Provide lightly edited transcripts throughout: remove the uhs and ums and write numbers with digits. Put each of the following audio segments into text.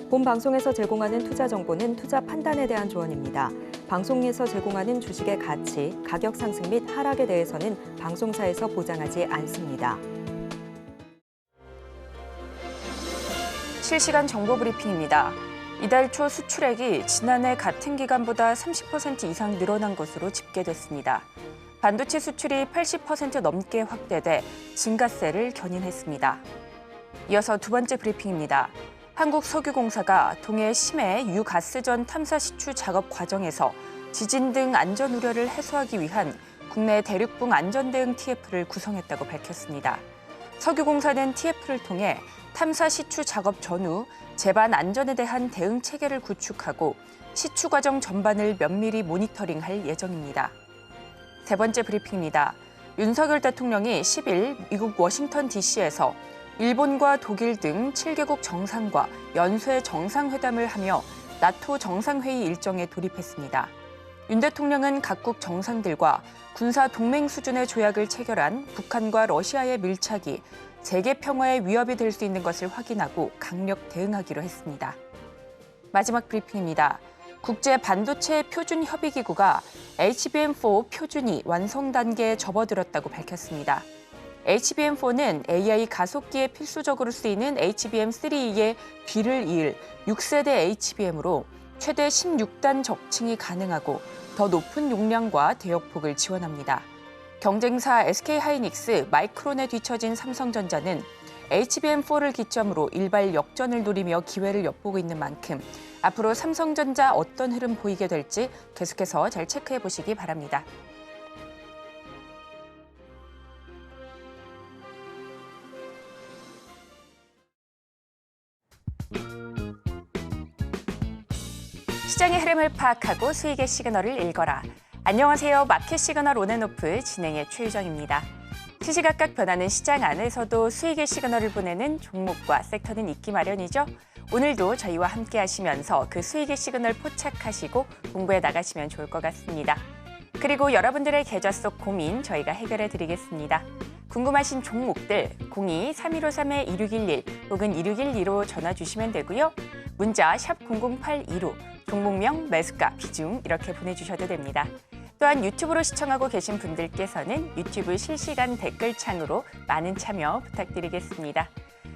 본 방송에서 제공하는 투자 정보는 투자 판단에 대한 조언입니다. 방송에서 제공하는 주식의 가치, 가격 상승 및 하락에 대해서는 방송사에서 보장하지 않습니다. 실시간 정보 브리핑입니다. 이달 초 수출액이 지난해 같은 기간보다 30% 이상 늘어난 것으로 집계됐습니다. 반도체 수출이 80% 넘게 확대돼 증가세를 견인했습니다. 이어서 두 번째 브리핑입니다. 한국석유공사가 동해 심해 유가스전 탐사 시추 작업 과정에서 지진 등 안전 우려를 해소하기 위한 국내 대륙붕 안전 대응 TF를 구성했다고 밝혔습니다. 석유공사는 TF를 통해 탐사 시추 작업 전후 제반 안전에 대한 대응 체계를 구축하고 시추 과정 전반을 면밀히 모니터링할 예정입니다. 세 번째 브리핑입니다. 윤석열 대통령이 10일 미국 워싱턴 DC에서 일본과 독일 등 7개국 정상과 연쇄 정상회담을 하며 나토 정상회의 일정에 돌입했습니다. 윤 대통령은 각국 정상들과 군사 동맹 수준의 조약을 체결한 북한과 러시아의 밀착이 세계 평화에 위협이 될 수 있는 것을 확인하고 강력 대응하기로 했습니다. 마지막 브리핑입니다. 국제 반도체 표준 협의기구가 HBM4 표준이 완성 단계에 접어들었다고 밝혔습니다. HBM4는 AI 가속기에 필수적으로 쓰이는 HBM3의 뒤를 이을 6세대 HBM으로 최대 16단 적층이 가능하고 더 높은 용량과 대역폭을 지원합니다. 경쟁사 SK하이닉스, 마이크론에 뒤처진 삼성전자는 HBM4를 기점으로 일발 역전을 노리며 기회를 엿보고 있는 만큼 앞으로 삼성전자 어떤 흐름 보이게 될지 계속해서 잘 체크해 보시기 바랍니다. 시장의 흐름을 파악하고 수익의 시그널을 읽어라. 안녕하세요. 마켓 시그널 온앤오프 진행의 최유정입니다. 시시각각 변하는 시장 안에서도 수익의 시그널을 보내는 종목과 섹터는 있기 마련이죠. 오늘도 저희와 함께 하시면서 그 수익의 시그널 포착하시고 공부해 나가시면 좋을 것 같습니다. 그리고 여러분들의 계좌 속 고민 저희가 해결해 드리겠습니다. 궁금하신 종목들 02-3153-2611 혹은 2612로 전화 주시면 되고요. 문자 샵 0082로 종목명, 매수가, 비중 이렇게 보내주셔도 됩니다. 또한 유튜브로 시청하고 계신 분들께서는 유튜브 실시간 댓글창으로 많은 참여 부탁드리겠습니다.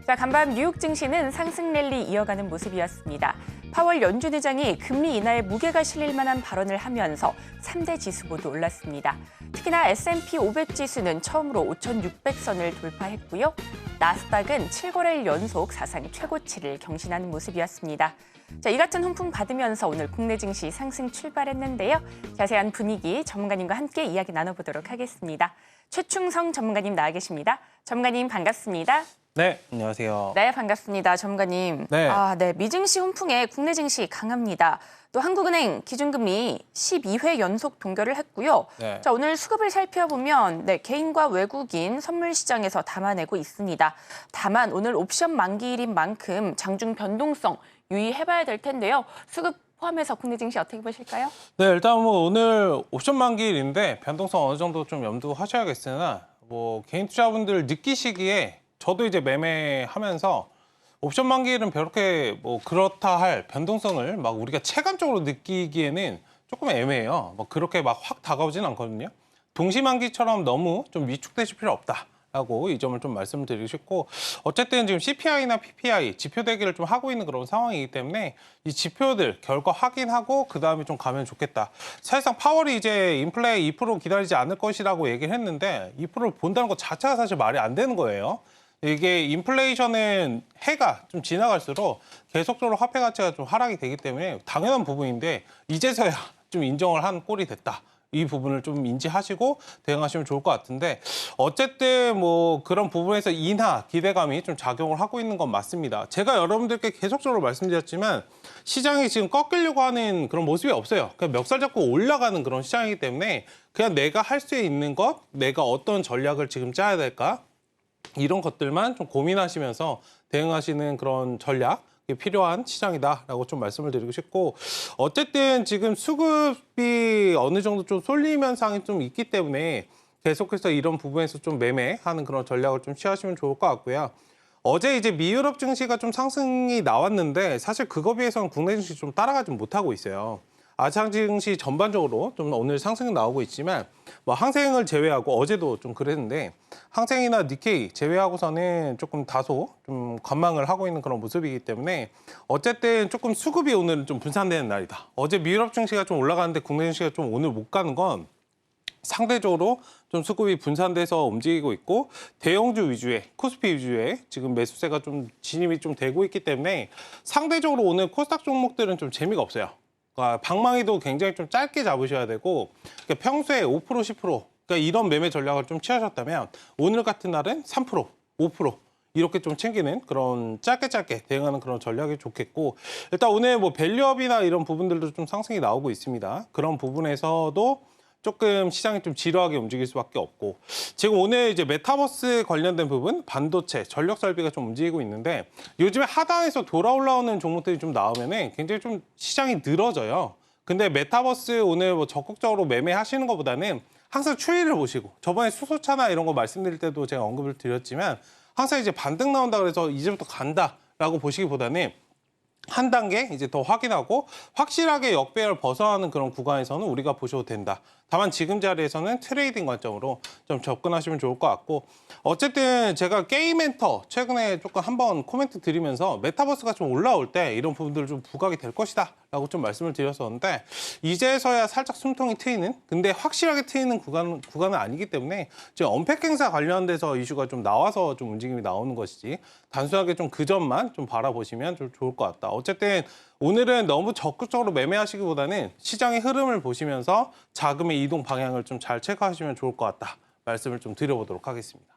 자, 간밤 뉴욕 증시는 상승 랠리 이어가는 모습이었습니다. 파월 연준 의장이 금리 인하에 무게가 실릴 만한 발언을 하면서 3대 지수 모두 올랐습니다. 특히나 S&P 500 지수는 처음으로 5,600선을 돌파했고요. 나스닥은 7거래일 연속 사상 최고치를 경신하는 모습이었습니다. 자, 이 같은 훈풍 받으면서 오늘 국내 증시 상승 출발했는데요. 자세한 분위기 전문가님과 함께 이야기 나눠보도록 하겠습니다. 최충성 전문가님 나와 계십니다. 전문가님 반갑습니다. 네, 안녕하세요. 네, 반갑습니다. 전문가님. 네. 미증시 훈풍에 국내 증시 강합니다. 또 한국은행 기준금리 12회 연속 동결을 했고요. 네. 자, 오늘 수급을 살펴보면 개인과 외국인 선물 시장에서 담아내고 있습니다. 다만 오늘 옵션 만기일인 만큼 장중 변동성 유의해봐야 될 텐데요. 수급 포함해서 국내 증시 어떻게 보실까요? 네, 일단 오늘 옵션 만기일인데 변동성 어느 정도 좀 염두하셔야겠으나 개인 투자분들 느끼시기에 저도 이제 매매하면서 옵션 만기일은 그렇게 그렇다 할 변동성을 막 우리가 체감적으로 느끼기에는 조금 애매해요. 그렇게 막 확 다가오진 않거든요. 동시 만기처럼 너무 좀 위축되실 필요 없다라고 이 점을 좀 말씀을 드리고 싶고, 어쨌든 지금 CPI나 PPI 지표 대기를 좀 하고 있는 그런 상황이기 때문에 이 지표들 결과 확인하고 그 다음에 좀 가면 좋겠다. 사실상 파월이 이제 인플레 2% 기다리지 않을 것이라고 얘기를 했는데 2%를 본다는 것 자체가 사실 말이 안 되는 거예요. 이게 인플레이션은 해가 좀 지나갈수록 계속적으로 화폐 가치가 좀 하락이 되기 때문에 당연한 부분인데 이제서야 좀 인정을 한 꼴이 됐다. 이 부분을 좀 인지하시고 대응하시면 좋을 것 같은데, 어쨌든 그런 부분에서 인하 기대감이 좀 작용을 하고 있는 건 맞습니다. 제가 여러분들께 계속적으로 말씀드렸지만 시장이 지금 꺾이려고 하는 그런 모습이 없어요. 그냥 멱살 잡고 올라가는 그런 시장이기 때문에 그냥 내가 할 수 있는 것, 내가 어떤 전략을 지금 짜야 될까, 이런 것들만 좀 고민하시면서 대응하시는 그런 전략 필요한 시장이다라고 좀 말씀을 드리고 싶고, 어쨌든 지금 수급이 어느 정도 좀 쏠림 현상이 좀 있기 때문에 계속해서 이런 부분에서 좀 매매하는 그런 전략을 좀 취하시면 좋을 것 같고요. 어제 이제 미유럽 증시가 좀 상승이 나왔는데 사실 그거 비해서는 국내 증시 좀 따라가지 못하고 있어요. 아시아 증시 전반적으로 좀 오늘 상승이 나오고 있지만 뭐 항생을 제외하고 어제도 좀 그랬는데 항생이나 니케이 제외하고서는 조금 다소 좀 관망을 하고 있는 그런 모습이기 때문에 어쨌든 조금 수급이 오늘은 좀 분산되는 날이다. 어제 미유럽 증시가 좀 올라가는데 국내 증시가 좀 오늘 못 가는 건 상대적으로 좀 수급이 분산돼서 움직이고 있고 대형주 위주의 코스피 위주의 지금 매수세가 좀 진입이 좀 되고 있기 때문에 상대적으로 오늘 코스닥 종목들은 좀 재미가 없어요. 그러니까 방망이도 굉장히 좀 짧게 잡으셔야 되고 그러니까 평소에 5% 10% 그러니까 이런 매매 전략을 좀 취하셨다면 오늘 같은 날은 3% 5% 이렇게 좀 챙기는 그런 짧게 대응하는 그런 전략이 좋겠고 일단 오늘 뭐 밸류업이나 이런 부분들도 좀 상승이 나오고 있습니다. 그런 부분에서도 조금 시장이 좀 지루하게 움직일 수밖에 없고 지금 오늘 이제 메타버스 관련된 부분, 반도체, 전력 설비가 좀 움직이고 있는데 요즘에 하단에서 돌아 올라오는 종목들이 좀 나오면은 굉장히 좀 시장이 늘어져요. 근데 메타버스 오늘 뭐 적극적으로 매매하시는 것보다는 항상 추이를 보시고 저번에 수소차나 이런 거 말씀드릴 때도 제가 언급을 드렸지만 항상 이제 반등 나온다 그래서 이제부터 간다라고 보시기보다는 한 단계 이제 더 확인하고 확실하게 역배열 벗어나는 그런 구간에서는 우리가 보셔도 된다. 다만 지금 자리에서는 트레이딩 관점으로 좀 접근하시면 좋을 것 같고 어쨌든 제가 게임엔터 최근에 조금 한번 코멘트 드리면서 메타버스가 좀 올라올 때 이런 부분들을 좀 부각이 될 것이다 라고 좀 말씀을 드렸었는데 이제서야 살짝 숨통이 트이는 근데 확실하게 트이는 구간은 아니기 때문에 지금 언팩 행사 관련돼서 이슈가 좀 나와서 좀 움직임이 나오는 것이지 단순하게 좀 그 점만 좀 바라보시면 좀 좋을 것 같다. 어쨌든 오늘은 너무 적극적으로 매매하시기보다는 시장의 흐름을 보시면서 자금의 이동 방향을 좀 잘 체크하시면 좋을 것 같다. 말씀을 좀 드려보도록 하겠습니다.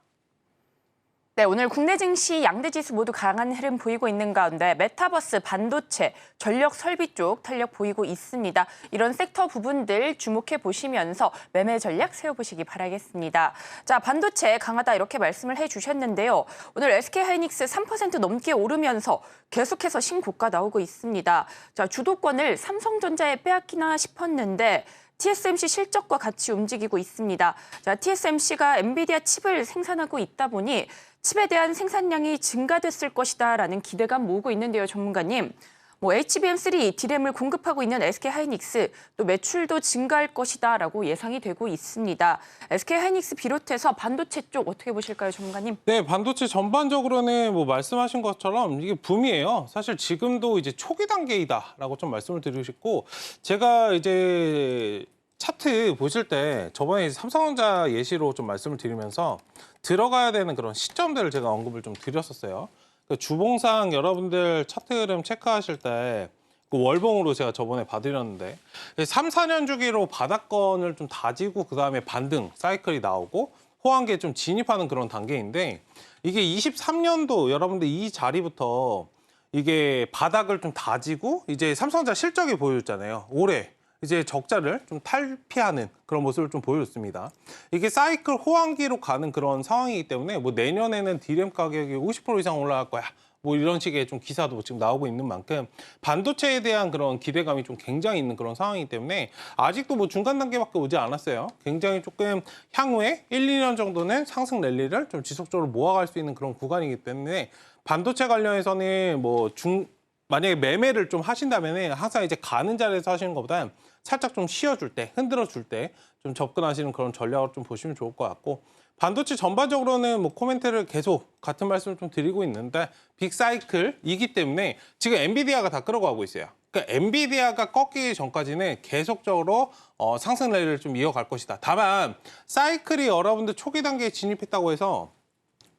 네, 오늘 국내 증시 양대 지수 모두 강한 흐름 보이고 있는 가운데 메타버스, 반도체, 전력 설비 쪽 탄력 보이고 있습니다. 이런 섹터 부분들 주목해 보시면서 매매 전략 세워보시기 바라겠습니다. 자, 반도체 강하다 이렇게 말씀을 해주셨는데요. 오늘 SK하이닉스 3% 넘게 오르면서 계속해서 신고가 나오고 있습니다. 자, 주도권을 삼성전자에 빼앗기나 싶었는데 TSMC 실적과 같이 움직이고 있습니다. 자, TSMC가 엔비디아 칩을 생산하고 있다 보니 칩에 대한 생산량이 증가됐을 것이다라는 기대감 모으고 있는데요, 전문가님. 뭐 HBM3 D램을 공급하고 있는 SK하이닉스 또 매출도 증가할 것이다라고 예상이 되고 있습니다. SK하이닉스 비롯해서 반도체 쪽 어떻게 보실까요, 전문가님? 네, 반도체 전반적으로는 뭐 말씀하신 것처럼 이게 붐이에요. 사실 지금도 이제 초기 단계이다라고 좀 말씀을 드리고 싶고 제가 이제 차트 보실 때 저번에 삼성전자 예시로 좀 말씀을 드리면서 들어가야 되는 그런 시점들을 제가 언급을 좀 드렸었어요. 그 주봉상 여러분들 차트 흐름 체크하실 때 그 월봉으로 제가 저번에 봐드렸는데 3, 4년 주기로 바닥권을 좀 다지고 그다음에 반등 사이클이 나오고 호황기에 좀 진입하는 그런 단계인데 이게 23년도 여러분들 이 자리부터 이게 바닥을 좀 다지고 이제 삼성전자 실적이 보여줬잖아요. 올해 이제 적자를 좀 탈피하는 그런 모습을 좀 보여줬습니다. 이게 사이클 호황기로 가는 그런 상황이기 때문에 뭐 내년에는 D램 가격이 50% 이상 올라갈 거야. 뭐 이런 식의 좀 기사도 지금 나오고 있는 만큼 반도체에 대한 그런 기대감이 좀 굉장히 있는 그런 상황이기 때문에 아직도 뭐 중간 단계밖에 오지 않았어요. 굉장히 조금 향후에 1, 2년 정도는 상승 랠리를 좀 지속적으로 모아갈 수 있는 그런 구간이기 때문에 반도체 관련해서는 뭐 만약에 매매를 좀 하신다면 항상 이제 가는 자리에서 하시는 것보다 살짝 좀 쉬어줄 때, 흔들어 줄 때 좀 접근하시는 그런 전략을 좀 보시면 좋을 것 같고 반도체 전반적으로는 뭐 코멘트를 계속 같은 말씀을 좀 드리고 있는데 빅사이클이기 때문에 지금 엔비디아가 다 끌어가고 있어요. 그러니까 엔비디아가 꺾이기 전까지는 계속적으로 상승 랠리를 좀 이어갈 것이다. 다만 사이클이 여러분들 초기 단계에 진입했다고 해서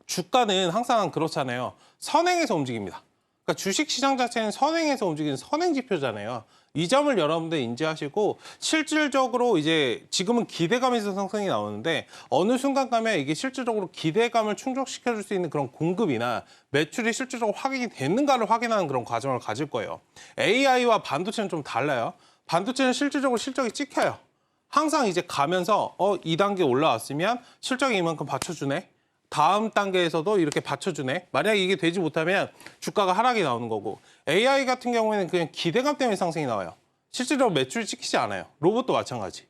주가는 항상 그렇잖아요. 선행해서 움직입니다. 그러니까 주식시장 자체는 선행해서 움직이는 선행 지표잖아요. 이 점을 여러분들 인지하시고 실질적으로 이제 지금은 기대감에서 상승이 나오는데 어느 순간 가면 이게 실질적으로 기대감을 충족시켜줄 수 있는 그런 공급이나 매출이 실질적으로 확인이 됐는가를 확인하는 그런 과정을 가질 거예요. AI와 반도체는 좀 달라요. 반도체는 실질적으로 실적이 찍혀요. 항상 이제 가면서 2단계 올라왔으면 실적이 이만큼 받쳐주네. 다음 단계에서도 이렇게 받쳐주네. 만약에 이게 되지 못하면 주가가 하락이 나오는 거고 AI 같은 경우에는 그냥 기대감 때문에 상승이 나와요. 실질적으로 매출이 찍히지 않아요. 로봇도 마찬가지.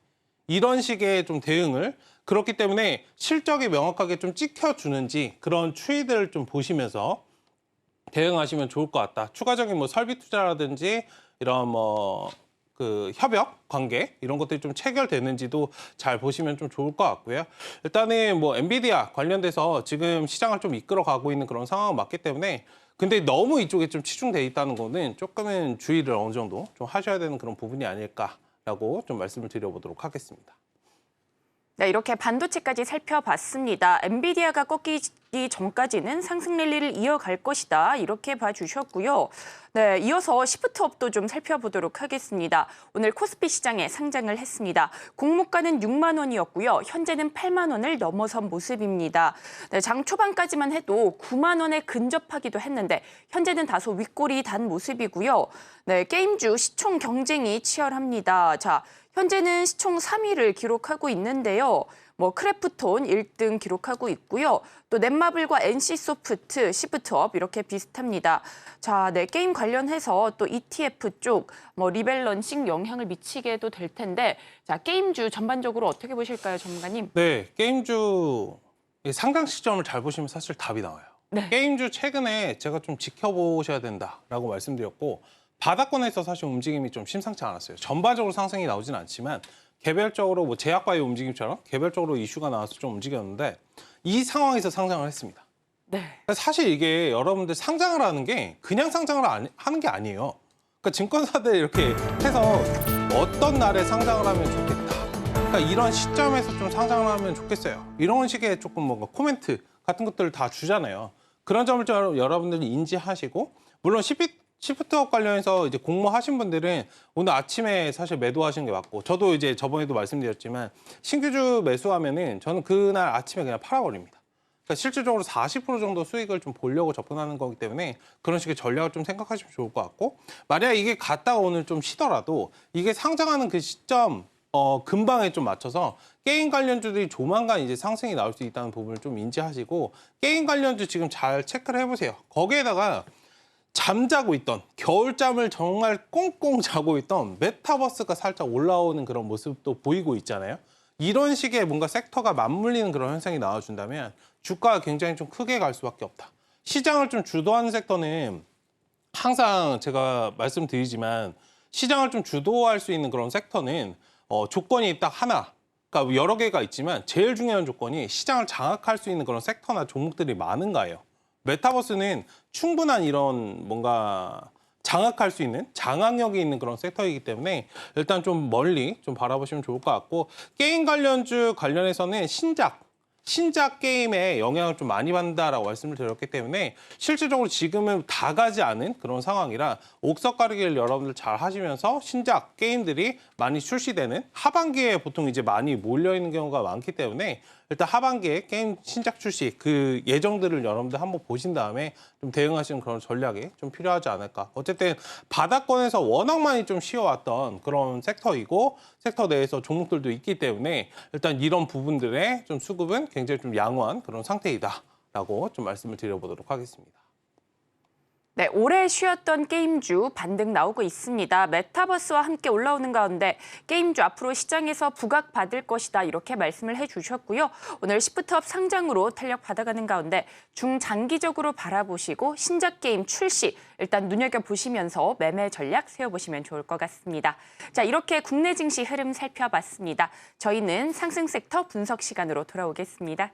이런 식의 좀 대응을 그렇기 때문에 실적이 명확하게 좀 찍혀주는지 그런 추이들을 좀 보시면서 대응하시면 좋을 것 같다. 추가적인 뭐 설비 투자라든지 이런 뭐 그 협업 관계 이런 것들이 좀 체결되는지도 잘 보시면 좀 좋을 것 같고요. 일단은 뭐 엔비디아 관련돼서 지금 시장을 좀 이끌어가고 있는 그런 상황은 맞기 때문에 근데 너무 이쪽에 좀 치중돼 있다는 거는 조금은 주의를 어느 정도 좀 하셔야 되는 그런 부분이 아닐까라고 좀 말씀을 드려보도록 하겠습니다. 네, 이렇게 반도체까지 살펴봤습니다. 엔비디아가 꺾이기 전까지는 상승 랠리를 이어갈 것이다. 이렇게 봐주셨고요. 네, 이어서 시프트업도 좀 살펴보도록 하겠습니다. 오늘 코스피 시장에 상장을 했습니다. 공모가는 6만 원이었고요. 현재는 8만 원을 넘어선 모습입니다. 네, 장 초반까지만 해도 9만 원에 근접하기도 했는데 현재는 다소 윗골이 단 모습이고요. 네, 게임주 시총 경쟁이 치열합니다. 자, 현재는 시총 3위를 기록하고 있는데요. 뭐 크래프톤 1등 기록하고 있고요. 또 넷마블과 NC소프트, 시프트업 이렇게 비슷합니다. 자, 네, 게임 관련해서 또 ETF 쪽 뭐 리밸런싱 영향을 미치게도 될 텐데, 자, 게임주 전반적으로 어떻게 보실까요, 전문가님? 네, 게임주 상장 시점을 잘 보시면 사실 답이 나와요. 네. 게임주 최근에 제가 좀 지켜보셔야 된다라고 말씀드렸고 바닥권에서 사실 움직임이 좀 심상치 않았어요. 전반적으로 상승이 나오진 않지만 개별적으로 뭐 제약바이오 움직임처럼 개별적으로 이슈가 나와서 좀 움직였는데 이 상황에서 상장을 했습니다. 네. 사실 이게 여러분들 상장을 하는 게 그냥 상장을 하는 게 아니에요. 그러니까 증권사들 이렇게 해서 어떤 날에 상장을 하면 좋겠다. 그러니까 이런 시점에서 좀 상장을 하면 좋겠어요. 이런 식의 조금 뭔가 코멘트 같은 것들을 다 주잖아요. 그런 점을 좀 여러분들이 인지하시고 물론 시프트업 관련해서 이제 공모하신 분들은 오늘 아침에 사실 매도하시는 게 맞고 저도 이제 저번에도 말씀드렸지만 신규주 매수하면은 저는 그날 아침에 그냥 팔아버립니다. 그러니까 실질적으로 40% 정도 수익을 좀 보려고 접근하는 거기 때문에 그런 식의 전략을 좀 생각하시면 좋을 것 같고 만약 이게 갔다가 오늘 좀 쉬더라도 이게 상장하는 그 시점 근방에 좀 맞춰서 게임 관련주들이 조만간 이제 상승이 나올 수 있다는 부분을 좀 인지하시고 게임 관련주 지금 잘 체크를 해보세요. 거기에다가 잠자고 있던 겨울잠을 정말 꽁꽁 자고 있던 메타버스가 살짝 올라오는 그런 모습도 보이고 있잖아요. 이런 식의 뭔가 섹터가 맞물리는 그런 현상이 나와준다면 주가가 굉장히 좀 크게 갈 수밖에 없다. 시장을 좀 주도하는 섹터는 항상 제가 말씀드리지만 시장을 좀 주도할 수 있는 그런 섹터는 조건이 딱 하나, 그러니까 여러 개가 있지만 제일 중요한 조건이 시장을 장악할 수 있는 그런 섹터나 종목들이 많은가예요. 메타버스는 충분한 이런 뭔가 장악할 수 있는 장악력이 있는 그런 섹터이기 때문에 일단 좀 멀리 좀 바라보시면 좋을 것 같고 게임 관련주 관련해서는 신작 게임에 영향을 좀 많이 받는다라고 말씀을 드렸기 때문에 실질적으로 지금은 다 가지 않은 그런 상황이라 옥석 가리기를 여러분들 잘 하시면서 신작 게임들이 많이 출시되는 하반기에 보통 이제 많이 몰려 있는 경우가 많기 때문에 일단 하반기에 게임 신작 출시 그 예정들을 여러분들 한번 보신 다음에 좀 대응하시는 그런 전략이 좀 필요하지 않을까. 어쨌든 바닥권에서 워낙 많이 좀 쉬어왔던 그런 섹터이고 섹터 내에서 종목들도 있기 때문에 일단 이런 부분들의 좀 수급은 굉장히 좀 양호한 그런 상태이다라고 좀 말씀을 드려보도록 하겠습니다. 네, 오래 쉬었던 게임주 반등 나오고 있습니다. 메타버스와 함께 올라오는 가운데 게임주 앞으로 시장에서 부각받을 것이다 이렇게 말씀을 해주셨고요. 오늘 시프트업 상장으로 탄력 받아가는 가운데 중장기적으로 바라보시고 신작 게임 출시 일단 눈여겨보시면서 매매 전략 세워보시면 좋을 것 같습니다. 자, 이렇게 국내 증시 흐름 살펴봤습니다. 저희는 상승 섹터 분석 시간으로 돌아오겠습니다.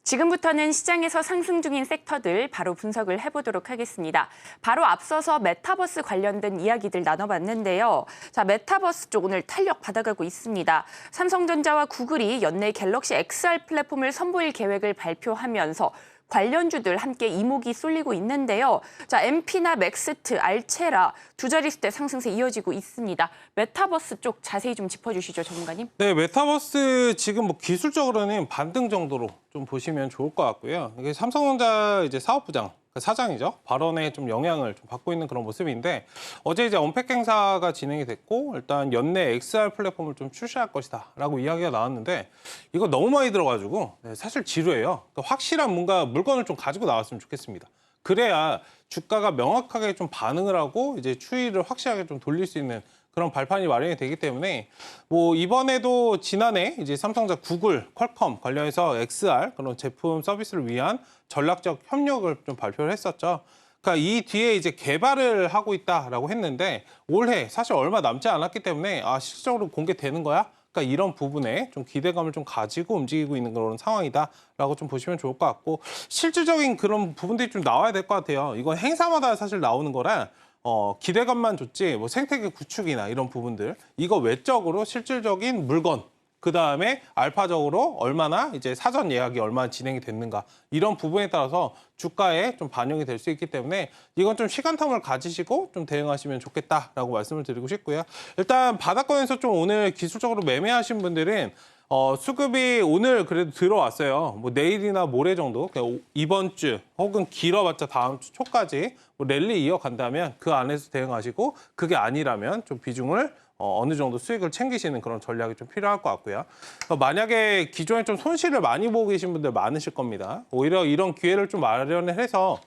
지금부터는 시장에서 상승 중인 섹터들 바로 분석을 해보도록 하겠습니다. 바로 앞서서 메타버스 관련된 이야기들 나눠봤는데요. 자, 메타버스 쪽 오늘 탄력 받아가고 있습니다. 삼성전자와 구글이 연내 갤럭시 XR 플랫폼을 선보일 계획을 발표하면서 관련주들 함께 이목이 쏠리고 있는데요. 자, MP나 맥스트, 알체라 두 자릿수대 상승세 이어지고 있습니다. 메타버스 쪽 자세히 좀 짚어주시죠, 전문가님. 네, 메타버스 지금 뭐 기술적으로는 반등 정도로 좀 보시면 좋을 것 같고요. 이게 삼성전자 이제 사업부장 사장이죠. 발언에 좀 영향을 좀 받고 있는 그런 모습인데 어제 이제 언팩 행사가 진행이 됐고 일단 연내 XR 플랫폼을 좀 출시할 것이다라고 이야기가 나왔는데 이거 너무 많이 들어가지고 사실 지루해요. 그러니까 확실한 뭔가 물건을 좀 가지고 나왔으면 좋겠습니다. 그래야 주가가 명확하게 좀 반응을 하고 이제 추이를 확실하게 좀 돌릴 수 있는 그런 발판이 마련이 되기 때문에 뭐 이번에도 지난해 이제 삼성전자, 구글, 퀄컴 관련해서 XR 그런 제품 서비스를 위한 전략적 협력을 좀 발표를 했었죠. 그러니까 이 뒤에 이제 개발을 하고 있다라고 했는데 올해 사실 얼마 남지 않았기 때문에 실질적으로 공개되는 거야? 그러니까 이런 부분에 좀 기대감을 좀 가지고 움직이고 있는 그런 상황이다라고 좀 보시면 좋을 것 같고 실질적인 그런 부분들이 좀 나와야 될 것 같아요. 이건 행사마다 사실 나오는 거라 기대감만 줬지 뭐 생태계 구축이나 이런 부분들 이거 외적으로 실질적인 물건 그다음에 알파적으로 얼마나 이제 사전 예약이 얼마나 진행이 됐는가 이런 부분에 따라서 주가에 좀 반영이 될 수 있기 때문에 이건 좀 시간텀을 가지시고 좀 대응하시면 좋겠다라고 말씀을 드리고 싶고요. 일단 바닥권에서 좀 오늘 기술적으로 매매하신 분들은 수급이 오늘 그래도 들어왔어요. 뭐 내일이나 모레 정도, 그러니까 이번 주 혹은 길어봤자 다음 주 초까지 뭐 랠리 이어간다면 그 안에서 대응하시고 그게 아니라면 좀 비중을 어느 정도 수익을 챙기시는 그런 전략이 좀 필요할 것 같고요. 만약에 기존에 좀 손실을 많이 보고 계신 분들 많으실 겁니다. 오히려 이런 기회를 좀 마련을 해서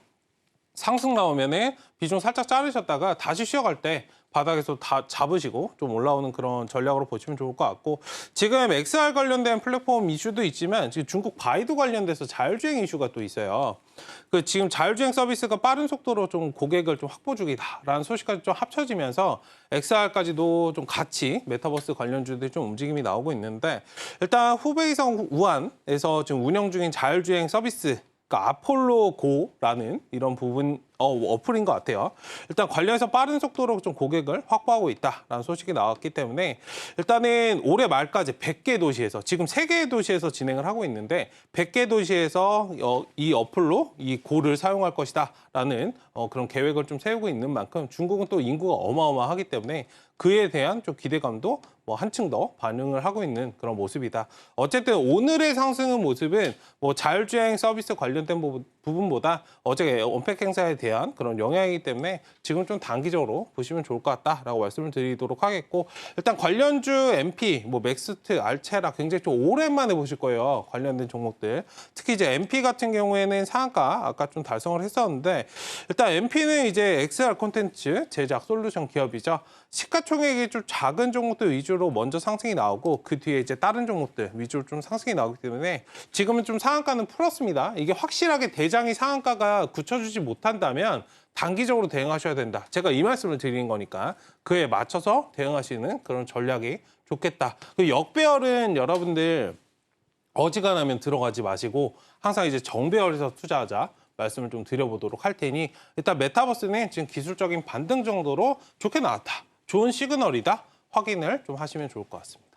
상승 나오면은 비중 살짝 자르셨다가 다시 쉬어갈 때 바닥에서 다 잡으시고 좀 올라오는 그런 전략으로 보시면 좋을 것 같고 지금 XR 관련된 플랫폼 이슈도 있지만 지금 중국 바이두 관련돼서 자율주행 이슈가 또 있어요. 그 지금 자율주행 서비스가 빠른 속도로 좀 고객을 좀 확보 중이다라는 소식까지 좀 합쳐지면서 XR까지도 좀 같이 메타버스 관련주들이 좀 움직임이 나오고 있는데 일단 후베이성 우한에서 지금 운영 중인 자율주행 서비스 그러니까 아폴로 고라는 이런 부분 어플인 것 같아요. 일단 관련해서 빠른 속도로 좀 고객을 확보하고 있다라는 소식이 나왔기 때문에 일단은 올해 말까지 100개 도시에서 지금 3개의 도시에서 진행을 하고 있는데 100개 도시에서 이 어플로 이 고를 사용할 것이다라는 그런 계획을 좀 세우고 있는 만큼 중국은 또 인구가 어마어마하기 때문에 그에 대한 좀 기대감도 뭐 한층 더 반영을 하고 있는 그런 모습이다. 어쨌든 오늘의 상승의 모습은 뭐 자율주행 서비스 관련된 부분보다 어제 언팩 행사에 대한 그런 영향이기 때문에 지금 좀 단기적으로 보시면 좋을 것 같다라고 말씀을 드리도록 하겠고 일단 관련주 MP, 뭐 맥스트, 알체라 굉장히 좀 오랜만에 보실 거예요. 관련된 종목들. 특히 이제 MP 같은 경우에는 상한가 아까 좀 달성을 했었는데 일단 MP는 이제 XR 콘텐츠 제작 솔루션 기업이죠. 시가총액이 좀 작은 종목들 위주로 먼저 상승이 나오고 그 뒤에 이제 다른 종목들 위주로 좀 상승이 나오기 때문에 지금은 좀 상한가는 풀었습니다. 이게 확실하게 대장이 상한가가 굳혀주지 못한다면 단기적으로 대응하셔야 된다. 제가 이 말씀을 드리는 거니까 그에 맞춰서 대응하시는 그런 전략이 좋겠다. 그 역배열은 여러분들 어지간하면 들어가지 마시고 항상 이제 정배열에서 투자하자. 말씀을 좀 드려보도록 할 테니 일단 메타버스는 지금 기술적인 반등 정도로 좋게 나왔다. 좋은 시그널이다. 확인을 좀 하시면 좋을 것 같습니다.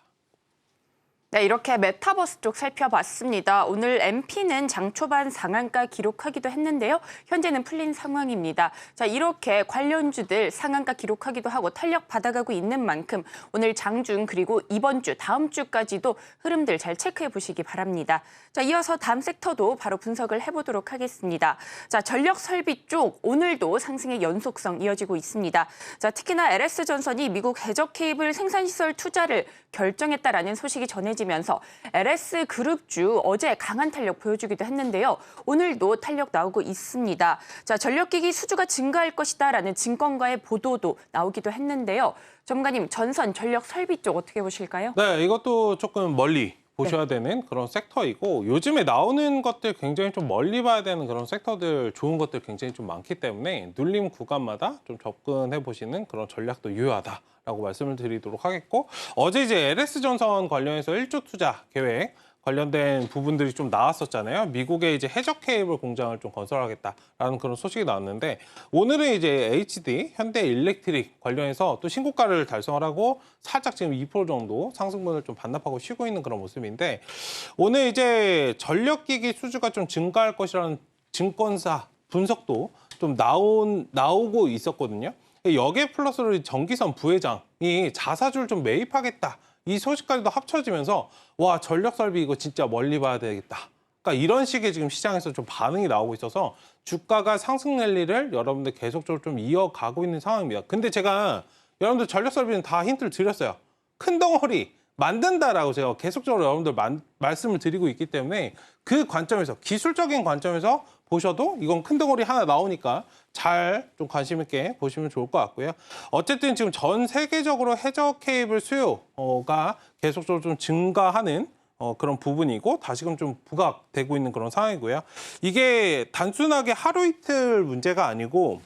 네, 이렇게 메타버스 쪽 살펴봤습니다. 오늘 MP는 장 초반 상한가 기록하기도 했는데요. 현재는 풀린 상황입니다. 자, 이렇게 관련주들 상한가 기록하기도 하고 탄력 받아가고 있는 만큼 오늘 장중 그리고 이번 주, 다음 주까지도 흐름들 잘 체크해 보시기 바랍니다. 자, 이어서 다음 섹터도 바로 분석을 해보도록 하겠습니다. 자, 전력 설비 쪽 오늘도 상승의 연속성 이어지고 있습니다. 자, 특히나 LS전선이 미국 해적 케이블 생산시설 투자를 결정했다라는 소식이 전해지면서 LS그룹주 어제 강한 탄력 보여주기도 했는데요. 오늘도 탄력 나오고 있습니다. 자, 전력기기 수주가 증가할 것이다라는 증권가의 보도도 나오기도 했는데요. 전문가님, 전선, 전력 설비 쪽 어떻게 보실까요? 네, 이것도 조금 멀리 보셔야 되는 그런 섹터이고 요즘에 나오는 것들 굉장히 좀 멀리 봐야 되는 그런 섹터들 좋은 것들 굉장히 좀 많기 때문에 눌림 구간마다 좀 접근해 보시는 그런 전략도 유효하다라고 말씀을 드리도록 하겠고 어제 이제 LS전선 관련해서 1조 투자 계획 관련된 부분들이 좀 나왔었잖아요. 미국에 이제 해적 케이블 공장을 좀 건설하겠다라는 그런 소식이 나왔는데 오늘은 이제 HD, 현대일렉트릭 관련해서 또 신고가를 달성을 하고 살짝 지금 2% 정도 상승분을 좀 반납하고 쉬고 있는 그런 모습인데 오늘 이제 전력기기 수주가 좀 증가할 것이라는 증권사 분석도 좀 나오고 있었거든요. 여기에 플러스로 전기선 부회장이 자사주를 좀 매입하겠다. 이 소식까지도 합쳐지면서 와 전력 설비 이거 진짜 멀리 봐야 되겠다. 그러니까 이런 식의 지금 시장에서 좀 반응이 나오고 있어서 주가가 상승 랠리를 여러분들 계속적으로 좀 이어가고 있는 상황입니다. 근데 제가 여러분들 전력 설비는 다 힌트를 드렸어요. 큰 덩어리 만든다라고 제가 계속적으로 여러분들 말씀을 드리고 있기 때문에 그 관점에서 기술적인 관점에서 보셔도 이건 큰 덩어리 하나 나오니까 잘 좀 관심 있게 보시면 좋을 것 같고요. 어쨌든 지금 전 세계적으로 해저 케이블 수요가 계속적으로 좀 증가하는 그런 부분이고 다시금 좀 부각되고 있는 그런 상황이고요. 이게 단순하게 하루 이틀 문제가 아니고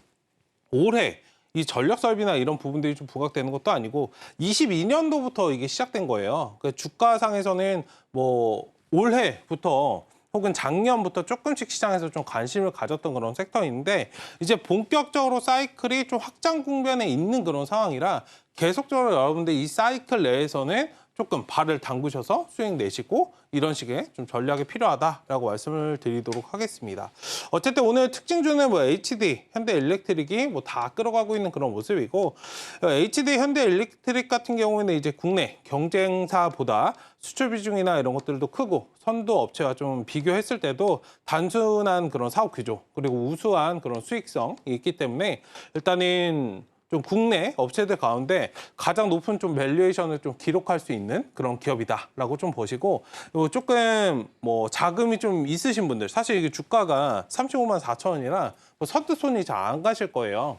올해 이 전력 설비나 이런 부분들이 좀 부각되는 것도 아니고 22년도부터 이게 시작된 거예요. 그러니까 주가상에서는 뭐 올해부터 혹은 작년부터 조금씩 시장에서 좀 관심을 가졌던 그런 섹터인데 이제 본격적으로 사이클이 좀 확장 국면에 있는 그런 상황이라 계속적으로 여러분들 이 사이클 내에서는 조금 발을 담그셔서 수익 내시고 이런 식의 좀 전략이 필요하다라고 말씀을 드리도록 하겠습니다. 어쨌든 오늘 특징주는 뭐 HD, 현대일렉트릭이 뭐 다 끌어가고 있는 그런 모습이고 HD, 현대일렉트릭 같은 경우에는 이제 국내 경쟁사보다 수출 비중이나 이런 것들도 크고 선도 업체와 좀 비교했을 때도 단순한 그런 사업 구조 그리고 우수한 그런 수익성이 있기 때문에 일단은 좀 국내 업체들 가운데 가장 높은 좀 밸류에이션을 좀 기록할 수 있는 그런 기업이다라고 좀 보시고 조금 뭐 자금이 좀 있으신 분들 사실 이게 주가가 35만 4천 원이라 뭐 선뜻 손이 잘 안 가실 거예요.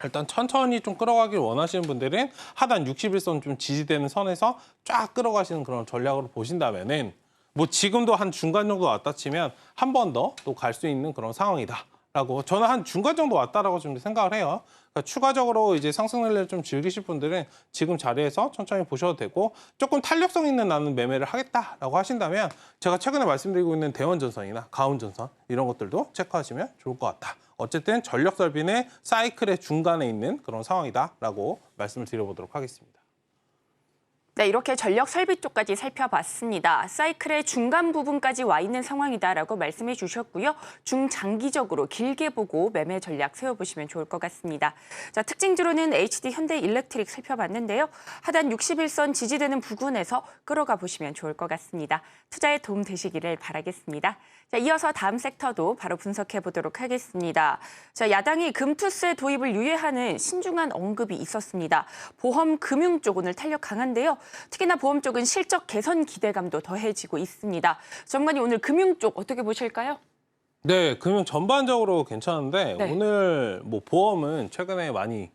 일단 천천히 좀 끌어가길 원하시는 분들은 하단 60일선 좀 지지되는 선에서 쫙 끌어가시는 그런 전략으로 보신다면은 뭐 지금도 한 중간 정도 왔다 치면 한 번 더 또 갈 수 있는 그런 상황이다라고 저는 한 중간 정도 왔다라고 좀 생각을 해요. 그러니까 추가적으로 이제 상승 랠리를 좀 즐기실 분들은 지금 자리에서 천천히 보셔도 되고 조금 탄력성 있는 나는 매매를 하겠다라고 하신다면 제가 최근에 말씀드리고 있는 대원전선이나 가온전선 이런 것들도 체크하시면 좋을 것 같다. 어쨌든 전력 설비는 사이클의 중간에 있는 그런 상황이다라고 말씀을 드려보도록 하겠습니다. 네, 이렇게 전력 설비 쪽까지 살펴봤습니다. 사이클의 중간 부분까지 와 있는 상황이다라고 말씀해 주셨고요. 중장기적으로 길게 보고 매매 전략 세워보시면 좋을 것 같습니다. 자, 특징주로는 HD 현대일렉트릭 살펴봤는데요. 하단 61선 지지되는 부근에서 끌어가 보시면 좋을 것 같습니다. 투자에 도움 되시기를 바라겠습니다. 자, 이어서 다음 섹터도 바로 분석해 보도록 하겠습니다. 자, 야당이 금투세 도입을 유예하는 신중한 언급이 있었습니다. 보험, 금융 쪽 오늘 탄력 강한데요. 특히나 보험 쪽은 실적 개선 기대감도 더해지고 있습니다. 전문가님 오늘 금융 쪽 어떻게 보실까요? 네, 금융 전반적으로 괜찮은데 네. 오늘 뭐 보험은 최근에 많이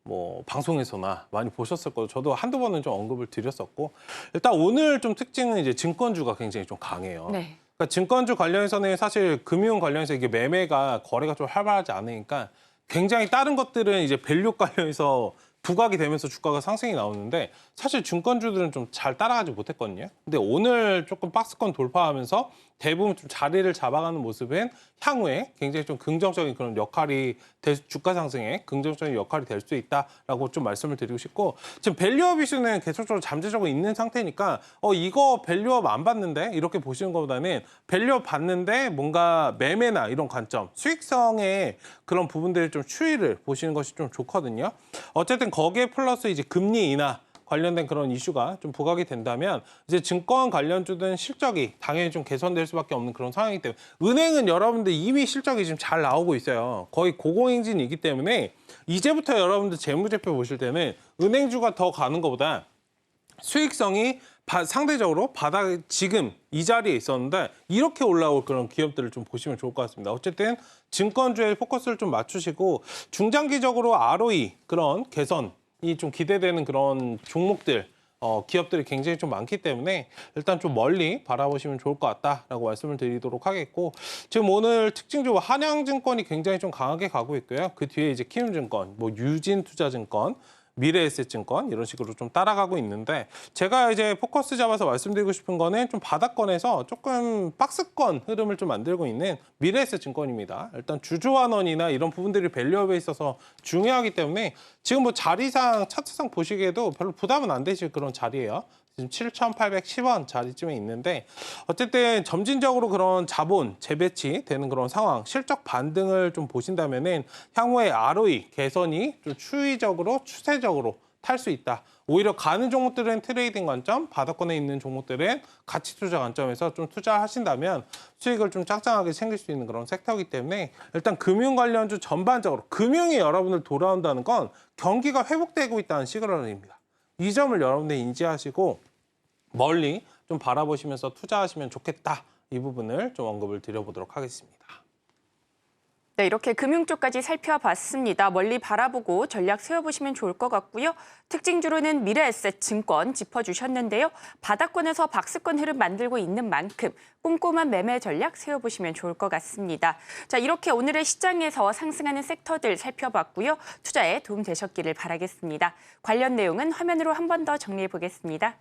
뭐 방송에서나 많이 보셨을 거고 저도 한두 번은 좀 언급을 드렸었고 일단 오늘 좀 특징은 이제 증권주가 굉장히 좀 강해요. 네. 그러니까 증권주 관련해서는 사실 금융 관련해서 이게 매매가 거래가 좀 활발하지 않으니까 굉장히 다른 것들은 이제 밸류 관련해서 부각이 되면서 주가가 상승이 나오는데 사실 증권주들은 좀 잘 따라가지 못했거든요. 근데 오늘 조금 박스권 돌파하면서 대부분 좀 자리를 잡아가는 모습은 향후에 굉장히 좀 긍정적인 그런 역할이 주가 상승에 긍정적인 역할이 될 수 있다라고 좀 말씀을 드리고 싶고 지금 밸류업 이슈는 계속적으로 잠재적으로 있는 상태니까 이거 밸류업 안 받는데 이렇게 보시는 것보다는 밸류업 받는데 뭔가 매매나 이런 관점 수익성의 그런 부분들을 좀 추이를 보시는 것이 좀 좋거든요. 어쨌든 거기에 플러스 이제 금리 인하 관련된 그런 이슈가 좀 부각이 된다면 이제 증권 관련주든 실적이 당연히 좀 개선될 수밖에 없는 그런 상황이기 때문에 은행은 여러분들 이미 실적이 지금 잘 나오고 있어요. 거의 고공행진이기 때문에 이제부터 여러분들 재무제표 보실 때는 은행주가 더 가는 것보다 수익성이 상대적으로 바닥 지금 이 자리에 있었는데 이렇게 올라올 그런 기업들을 좀 보시면 좋을 것 같습니다. 어쨌든 증권주에 포커스를 좀 맞추시고 중장기적으로 ROE 그런 개선이 좀 기대되는 그런 종목들 기업들이 굉장히 좀 많기 때문에 일단 좀 멀리 바라보시면 좋을 것 같다라고 말씀을 드리도록 하겠고 지금 오늘 특징주 한양증권이 굉장히 좀 강하게 가고 있고요. 그 뒤에 이제 키움증권, 뭐 유진투자증권, 미래에셋증권 이런 식으로 좀 따라가고 있는데 제가 이제 포커스 잡아서 말씀드리고 싶은 거는 좀 바닥권에서 조금 박스권 흐름을 좀 만들고 있는 미래에셋증권입니다. 일단 주주환원이나 이런 부분들이 밸류업에 있어서 중요하기 때문에 지금 뭐 자리상 차트상 보시기에도 별로 부담은 안 되실 그런 자리예요. 지금 7,810원 자리쯤에 있는데 어쨌든 점진적으로 그런 자본 재배치 되는 그런 상황, 실적 반등을 좀 보신다면은 향후에 ROE 개선이 좀 추이적으로 추세적으로 탈 수 있다. 오히려 가는 종목들은 트레이딩 관점, 바닥권에 있는 종목들은 가치 투자 관점에서 좀 투자하신다면 수익을 좀 짱짱하게 챙길 수 있는 그런 섹터이기 때문에 일단 금융 관련주 전반적으로 금융이 여러분들 돌아온다는 건 경기가 회복되고 있다는 시그널입니다. 이 점을 여러분들 인지하시고 멀리 좀 바라보시면서 투자하시면 좋겠다. 이 부분을 좀 언급을 드려보도록 하겠습니다. 네, 이렇게 금융 쪽까지 살펴봤습니다. 멀리 바라보고 전략 세워보시면 좋을 것 같고요. 특징주로는 미래에셋, 증권 짚어주셨는데요. 바닥권에서 박스권 흐름 만들고 있는 만큼 꼼꼼한 매매 전략 세워보시면 좋을 것 같습니다. 자, 이렇게 오늘의 시장에서 상승하는 섹터들 살펴봤고요. 투자에 도움 되셨기를 바라겠습니다. 관련 내용은 화면으로 한 번 더 정리해 보겠습니다.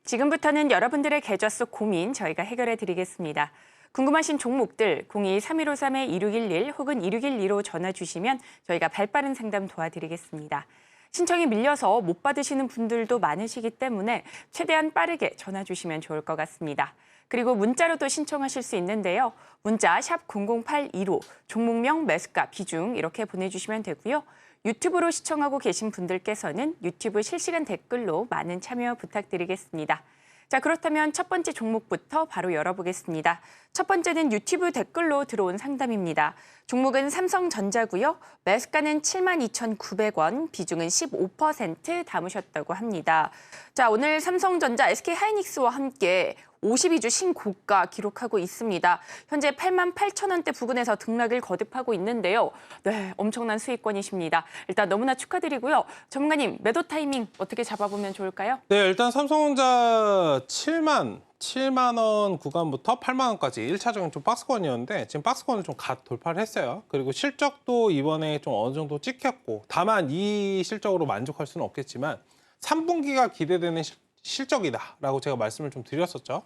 지금부터는 여러분들의 계좌 속 고민 저희가 해결해 드리겠습니다. 궁금하신 종목들 02-3153-2611 혹은 2612로 전화 주시면 저희가 발빠른 상담 도와드리겠습니다. 신청이 밀려서 못 받으시는 분들도 많으시기 때문에 최대한 빠르게 전화 주시면 좋을 것 같습니다. 그리고 문자로도 신청하실 수 있는데요. 문자 샵 0082로 종목명, 매수가, 비중 이렇게 보내주시면 되고요. 유튜브로 시청하고 계신 분들께서는 유튜브 실시간 댓글로 많은 참여 부탁드리겠습니다. 자, 그렇다면 첫 번째 종목부터 바로 열어보겠습니다. 첫 번째는 유튜브 댓글로 들어온 상담입니다. 종목은 삼성전자고요. 매수가는 72,900원, 비중은 15% 담으셨다고 합니다. 자, 오늘 삼성전자, SK하이닉스와 함께 52주 신고가 기록하고 있습니다. 현재 88,000원대 부근에서 등락을 거듭하고 있는데요. 네, 엄청난 수익권이십니다. 일단 너무나 축하드리고요. 전문가님, 매도 타이밍 어떻게 잡아보면 좋을까요? 네, 일단 삼성전자 7만 원 구간부터 8만 원까지 1차적인 좀 박스권이었는데 지금 박스권을 좀 돌파를 했어요. 그리고 실적도 이번에 좀 어느 정도 찍혔고 다만 이 실적으로 만족할 수는 없겠지만 3분기가 기대되는 실적이다라고 제가 말씀을 좀 드렸었죠.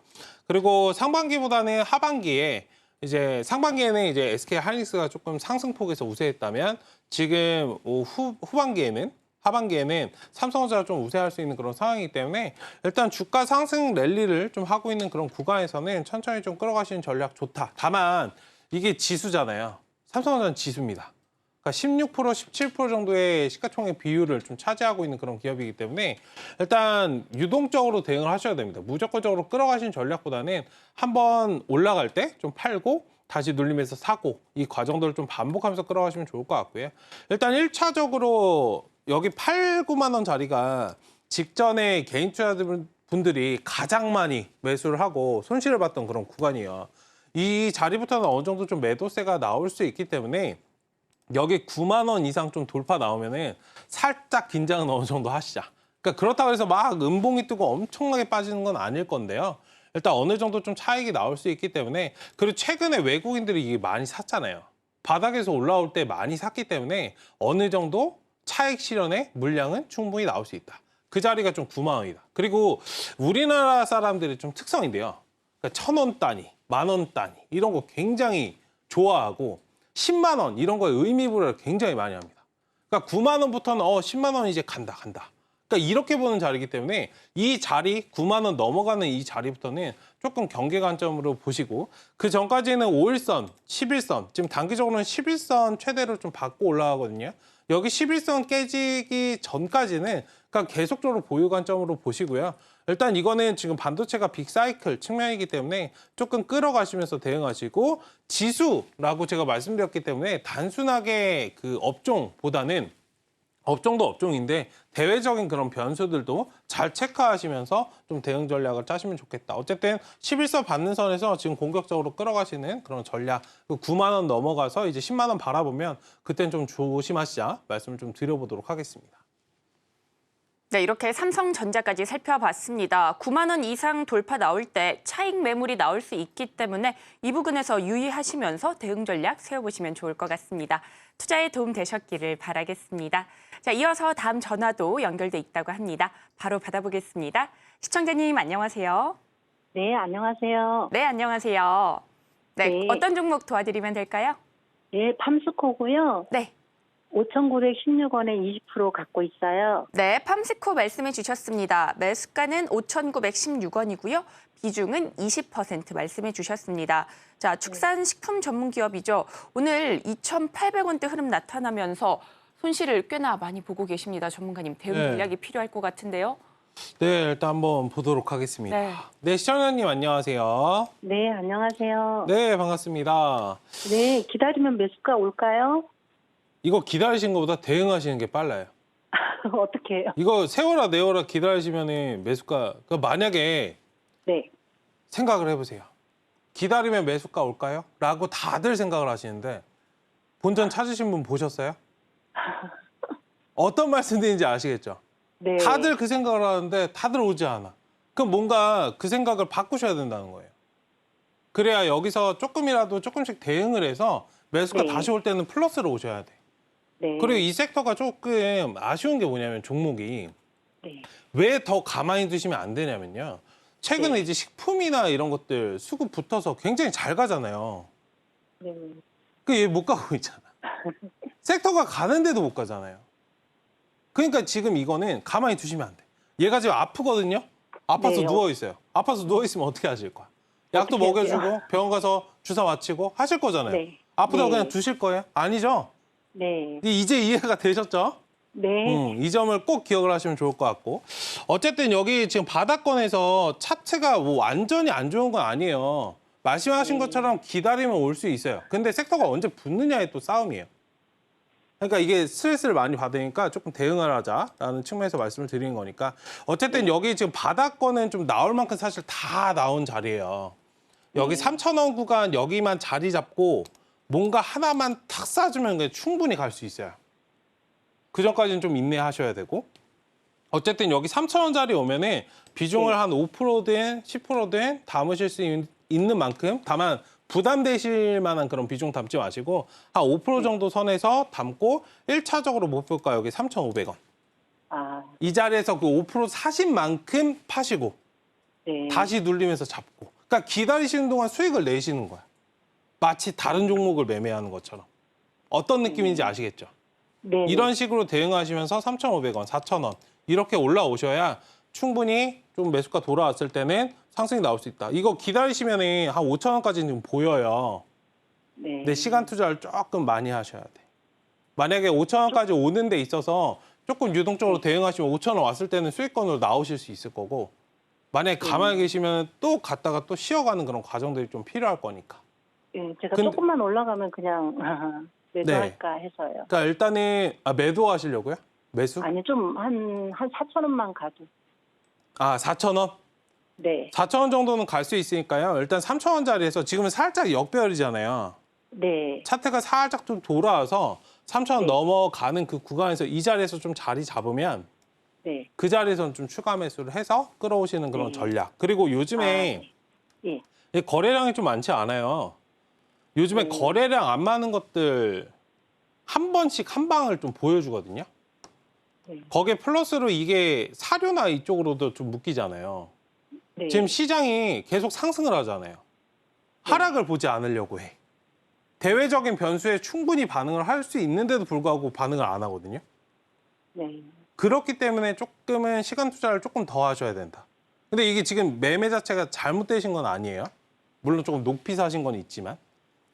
그리고 상반기보다는 하반기에 이제 상반기에는 이제 SK하이닉스가 조금 상승폭에서 우세했다면 지금 하반기에는 삼성전자가 좀 우세할 수 있는 그런 상황이기 때문에 일단 주가 상승 랠리를 좀 하고 있는 그런 구간에서는 천천히 좀 끌어가시는 전략 좋다. 다만 이게 지수잖아요. 삼성전자는 지수입니다. 그러니까 16%, 17% 정도의 시가총액 비율을 좀 차지하고 있는 그런 기업이기 때문에 일단 유동적으로 대응을 하셔야 됩니다. 무조건적으로 끌어가시는 전략보다는 한번 올라갈 때 좀 팔고 다시 눌리면서 사고 이 과정들을 좀 반복하면서 끌어가시면 좋을 것 같고요. 일단 1차적으로 여기 8, 9만 원 자리가 직전에 개인 투자분들이 가장 많이 매수를 하고 손실을 봤던 그런 구간이에요. 이 자리부터는 어느 정도 좀 매도세가 나올 수 있기 때문에 여기 9만 원 이상 좀 돌파 나오면은 살짝 긴장은 어느 정도 하시자. 그러니까 그렇다고 해서 막 음봉이 뜨고 엄청나게 빠지는 건 아닐 건데요. 일단 어느 정도 좀 차익이 나올 수 있기 때문에 그리고 최근에 외국인들이 이게 많이 샀잖아요. 바닥에서 올라올 때 많이 샀기 때문에 어느 정도 차익 실현의 물량은 충분히 나올 수 있다. 그 자리가 좀 9만 원이다. 그리고 우리나라 사람들의 좀 특성인데요. 그러니까 1,000원 단위, 10,000원 단위 이런 거 굉장히 좋아하고 10만 원 이런 거에 의미부여를 굉장히 많이 합니다. 그러니까 9만 원부터는 10만 원 이제 간다. 그러니까 이렇게 보는 자리이기 때문에 이 자리 9만 원 넘어가는 이 자리부터는 조금 경계 관점으로 보시고 그 전까지는 5일선, 11선 지금 단기적으로는 11선 최대로 좀 받고 올라가거든요. 여기 11선 깨지기 전까지는 그러니까 계속적으로 보유 관점으로 보시고요. 일단 이거는 지금 반도체가 빅사이클 측면이기 때문에 조금 끌어가시면서 대응하시고 지수라고 제가 말씀드렸기 때문에 단순하게 그 업종보다는 업종도 업종인데 대외적인 그런 변수들도 잘 체크하시면서 좀 대응 전략을 짜시면 좋겠다. 어쨌든 11선 받는 선에서 지금 공격적으로 끌어가시는 그런 전략 9만 원 넘어가서 이제 10만 원 바라보면 그때는 좀 조심하시자 말씀을 좀 드려보도록 하겠습니다. 네, 이렇게 삼성전자까지 살펴봤습니다. 9만 원 이상 돌파 나올 때 차익 매물이 나올 수 있기 때문에 이 부분에서 유의하시면서 대응 전략 세워보시면 좋을 것 같습니다. 투자에 도움 되셨기를 바라겠습니다. 자, 이어서 다음 전화도 연결돼 있다고 합니다. 바로 받아보겠습니다. 시청자님 안녕하세요. 네, 안녕하세요. 네, 안녕하세요. 네, 네. 어떤 종목 도와드리면 될까요? 네, 팜스코고요. 네. 5,916원에 20% 갖고 있어요. 네, 팜스코 말씀해 주셨습니다. 매수가는 5,916원이고요. 비중은 20% 말씀해 주셨습니다. 자, 축산식품 전문 기업이죠. 오늘 2,800원대 흐름 나타나면서 손실을 꽤나 많이 보고 계십니다. 전문가님, 대응 네. 전략이 필요할 것 같은데요. 네, 일단 한번 보도록 하겠습니다. 네. 네, 시청자님 안녕하세요. 네, 안녕하세요. 네, 반갑습니다. 네, 기다리면 매수가 올까요? 이거 기다리신 것보다 대응하시는 게 빨라요. 어떻게 해요? 이거 세워라 내워라 기다리시면 매수가 만약에 네, 생각을 해보세요. 기다리면 매수가 올까요? 라고 다들 생각을 하시는데 본전 찾으신 분 보셨어요? 어떤 말씀드리는지 아시겠죠? 네. 다들 그 생각을 하는데 다들 오지 않아. 그럼 뭔가 그 생각을 바꾸셔야 된다는 거예요. 그래야 여기서 조금이라도 조금씩 대응을 해서 매수가 네. 다시 올 때는 플러스로 오셔야 돼. 네. 그리고 이 섹터가 조금 아쉬운 게 뭐냐면 종목이 네. 왜 더 가만히 두시면 안 되냐면요. 최근에 네. 이제 식품이나 이런 것들 수급 붙어서 굉장히 잘 가잖아요. 네. 그 얘 못 가고 있잖아. 섹터가 가는데도 못 가잖아요. 그러니까 지금 이거는 가만히 두시면 안 돼. 얘가 지금 아프거든요. 아파서 네. 누워 있어요. 아파서 누워 있으면 어떻게 하실 거야? 약도 어떻게 먹여주고 해야 병원 가서 주사 맞히고 하실 거잖아요. 네. 아프다고 네. 그냥 두실 거예요? 아니죠. 네. 이제 이해가 되셨죠? 네. 이 점을 꼭 기억을 하시면 좋을 것 같고. 어쨌든 여기 지금 바닥권에서 차트가 뭐 완전히 안 좋은 건 아니에요. 말씀하신 것처럼 기다리면 올 수 있어요. 근데 섹터가 언제 붙느냐의 또 싸움이에요. 그러니까 이게 스트레스를 많이 받으니까 조금 대응을 하자라는 측면에서 말씀을 드리는 거니까. 어쨌든 여기 지금 바닥권은 좀 나올 만큼 사실 다 나온 자리예요. 여기 3,000원 구간 여기만 자리 잡고 뭔가 하나만 탁 쏴주면 그냥 충분히 갈 수 있어요. 그 전까지는 좀 인내하셔야 되고. 어쨌든 여기 3,000원짜리 오면은 비중을 네. 한 5%든 10%든 담으실 수 있는 만큼, 다만 부담되실 만한 그런 비중 담지 마시고 한 5% 정도 선에서 담고 1차적으로 목표가 여기 3,500원. 아, 이 자리에서 그 5% 사신 만큼 파시고 네. 다시 눌리면서 잡고. 그러니까 기다리시는 동안 수익을 내시는 거야. 마치 다른 종목을 매매하는 것처럼. 어떤 느낌인지 아시겠죠? 네. 이런 식으로 대응하시면서 3,500원, 4,000원 이렇게 올라오셔야 충분히 좀 매수가 돌아왔을 때는 상승이 나올 수 있다. 이거 기다리시면 한 5,000원까지는 좀 보여요. 네. 근데 시간 투자를 조금 많이 하셔야 돼. 만약에 5,000원까지 오는 데 있어서 조금 유동적으로 대응하시면 5,000원 왔을 때는 수익권으로 나오실 수 있을 거고, 만약에 가만히 계시면 또 갔다가 또 쉬어가는 그런 과정들이 좀 필요할 거니까. 네, 제가 근데- 조금만 올라가면 그냥 매도할까 해서요. 그러니까 일단은 매도하시려고요? 매수? 아니, 좀 한 4,000원만 가도. 4,000원? 네. 4,000원 정도는 갈 수 있으니까요. 일단 3,000원짜리에서 지금은 살짝 역배열이잖아요. 네. 차트가 살짝 좀 돌아와서 3,000원 네. 넘어가는 그 구간에서 이 자리에서 좀 자리 잡으면 네. 그 자리에서는 좀 추가 매수를 해서 끌어오시는 그런 네. 전략. 그리고 요즘에 예. 이 거래량이 좀 많지 않아요. 요즘에 네. 거래량 안 많은 것들 한 번씩 한 방을 좀 보여주거든요. 네. 거기에 플러스로 이게 사료나 이쪽으로도 좀 묶이잖아요. 네. 지금 시장이 계속 상승을 하잖아요. 하락을 보지 않으려고 해. 대외적인 변수에 충분히 반응을 할 수 있는데도 불구하고 반응을 안 하거든요. 네. 그렇기 때문에 조금은 시간 투자를 조금 더 하셔야 된다. 근데 이게 지금 매매 자체가 잘못되신 건 아니에요. 물론 조금 높이 사신 건 있지만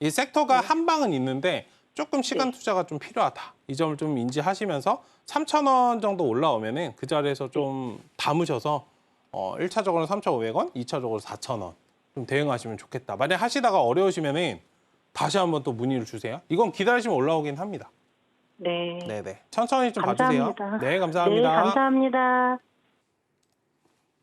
이 섹터가 한 방은 있는데 조금 시간 네. 투자가 좀 필요하다. 이 점을 좀 인지하시면서 3,000원 정도 올라오면은 그 자리에서 좀 담으셔서 1차적으로는 3,500원, 2차적으로 4,000원 좀 대응하시면 좋겠다. 만약 하시다가 어려우시면은 다시 한번 또 문의를 주세요. 이건 기다리시면 올라오긴 합니다. 네. 네네. 천천히 좀 감사합니다. 봐주세요. 네, 감사합니다. 네, 감사합니다.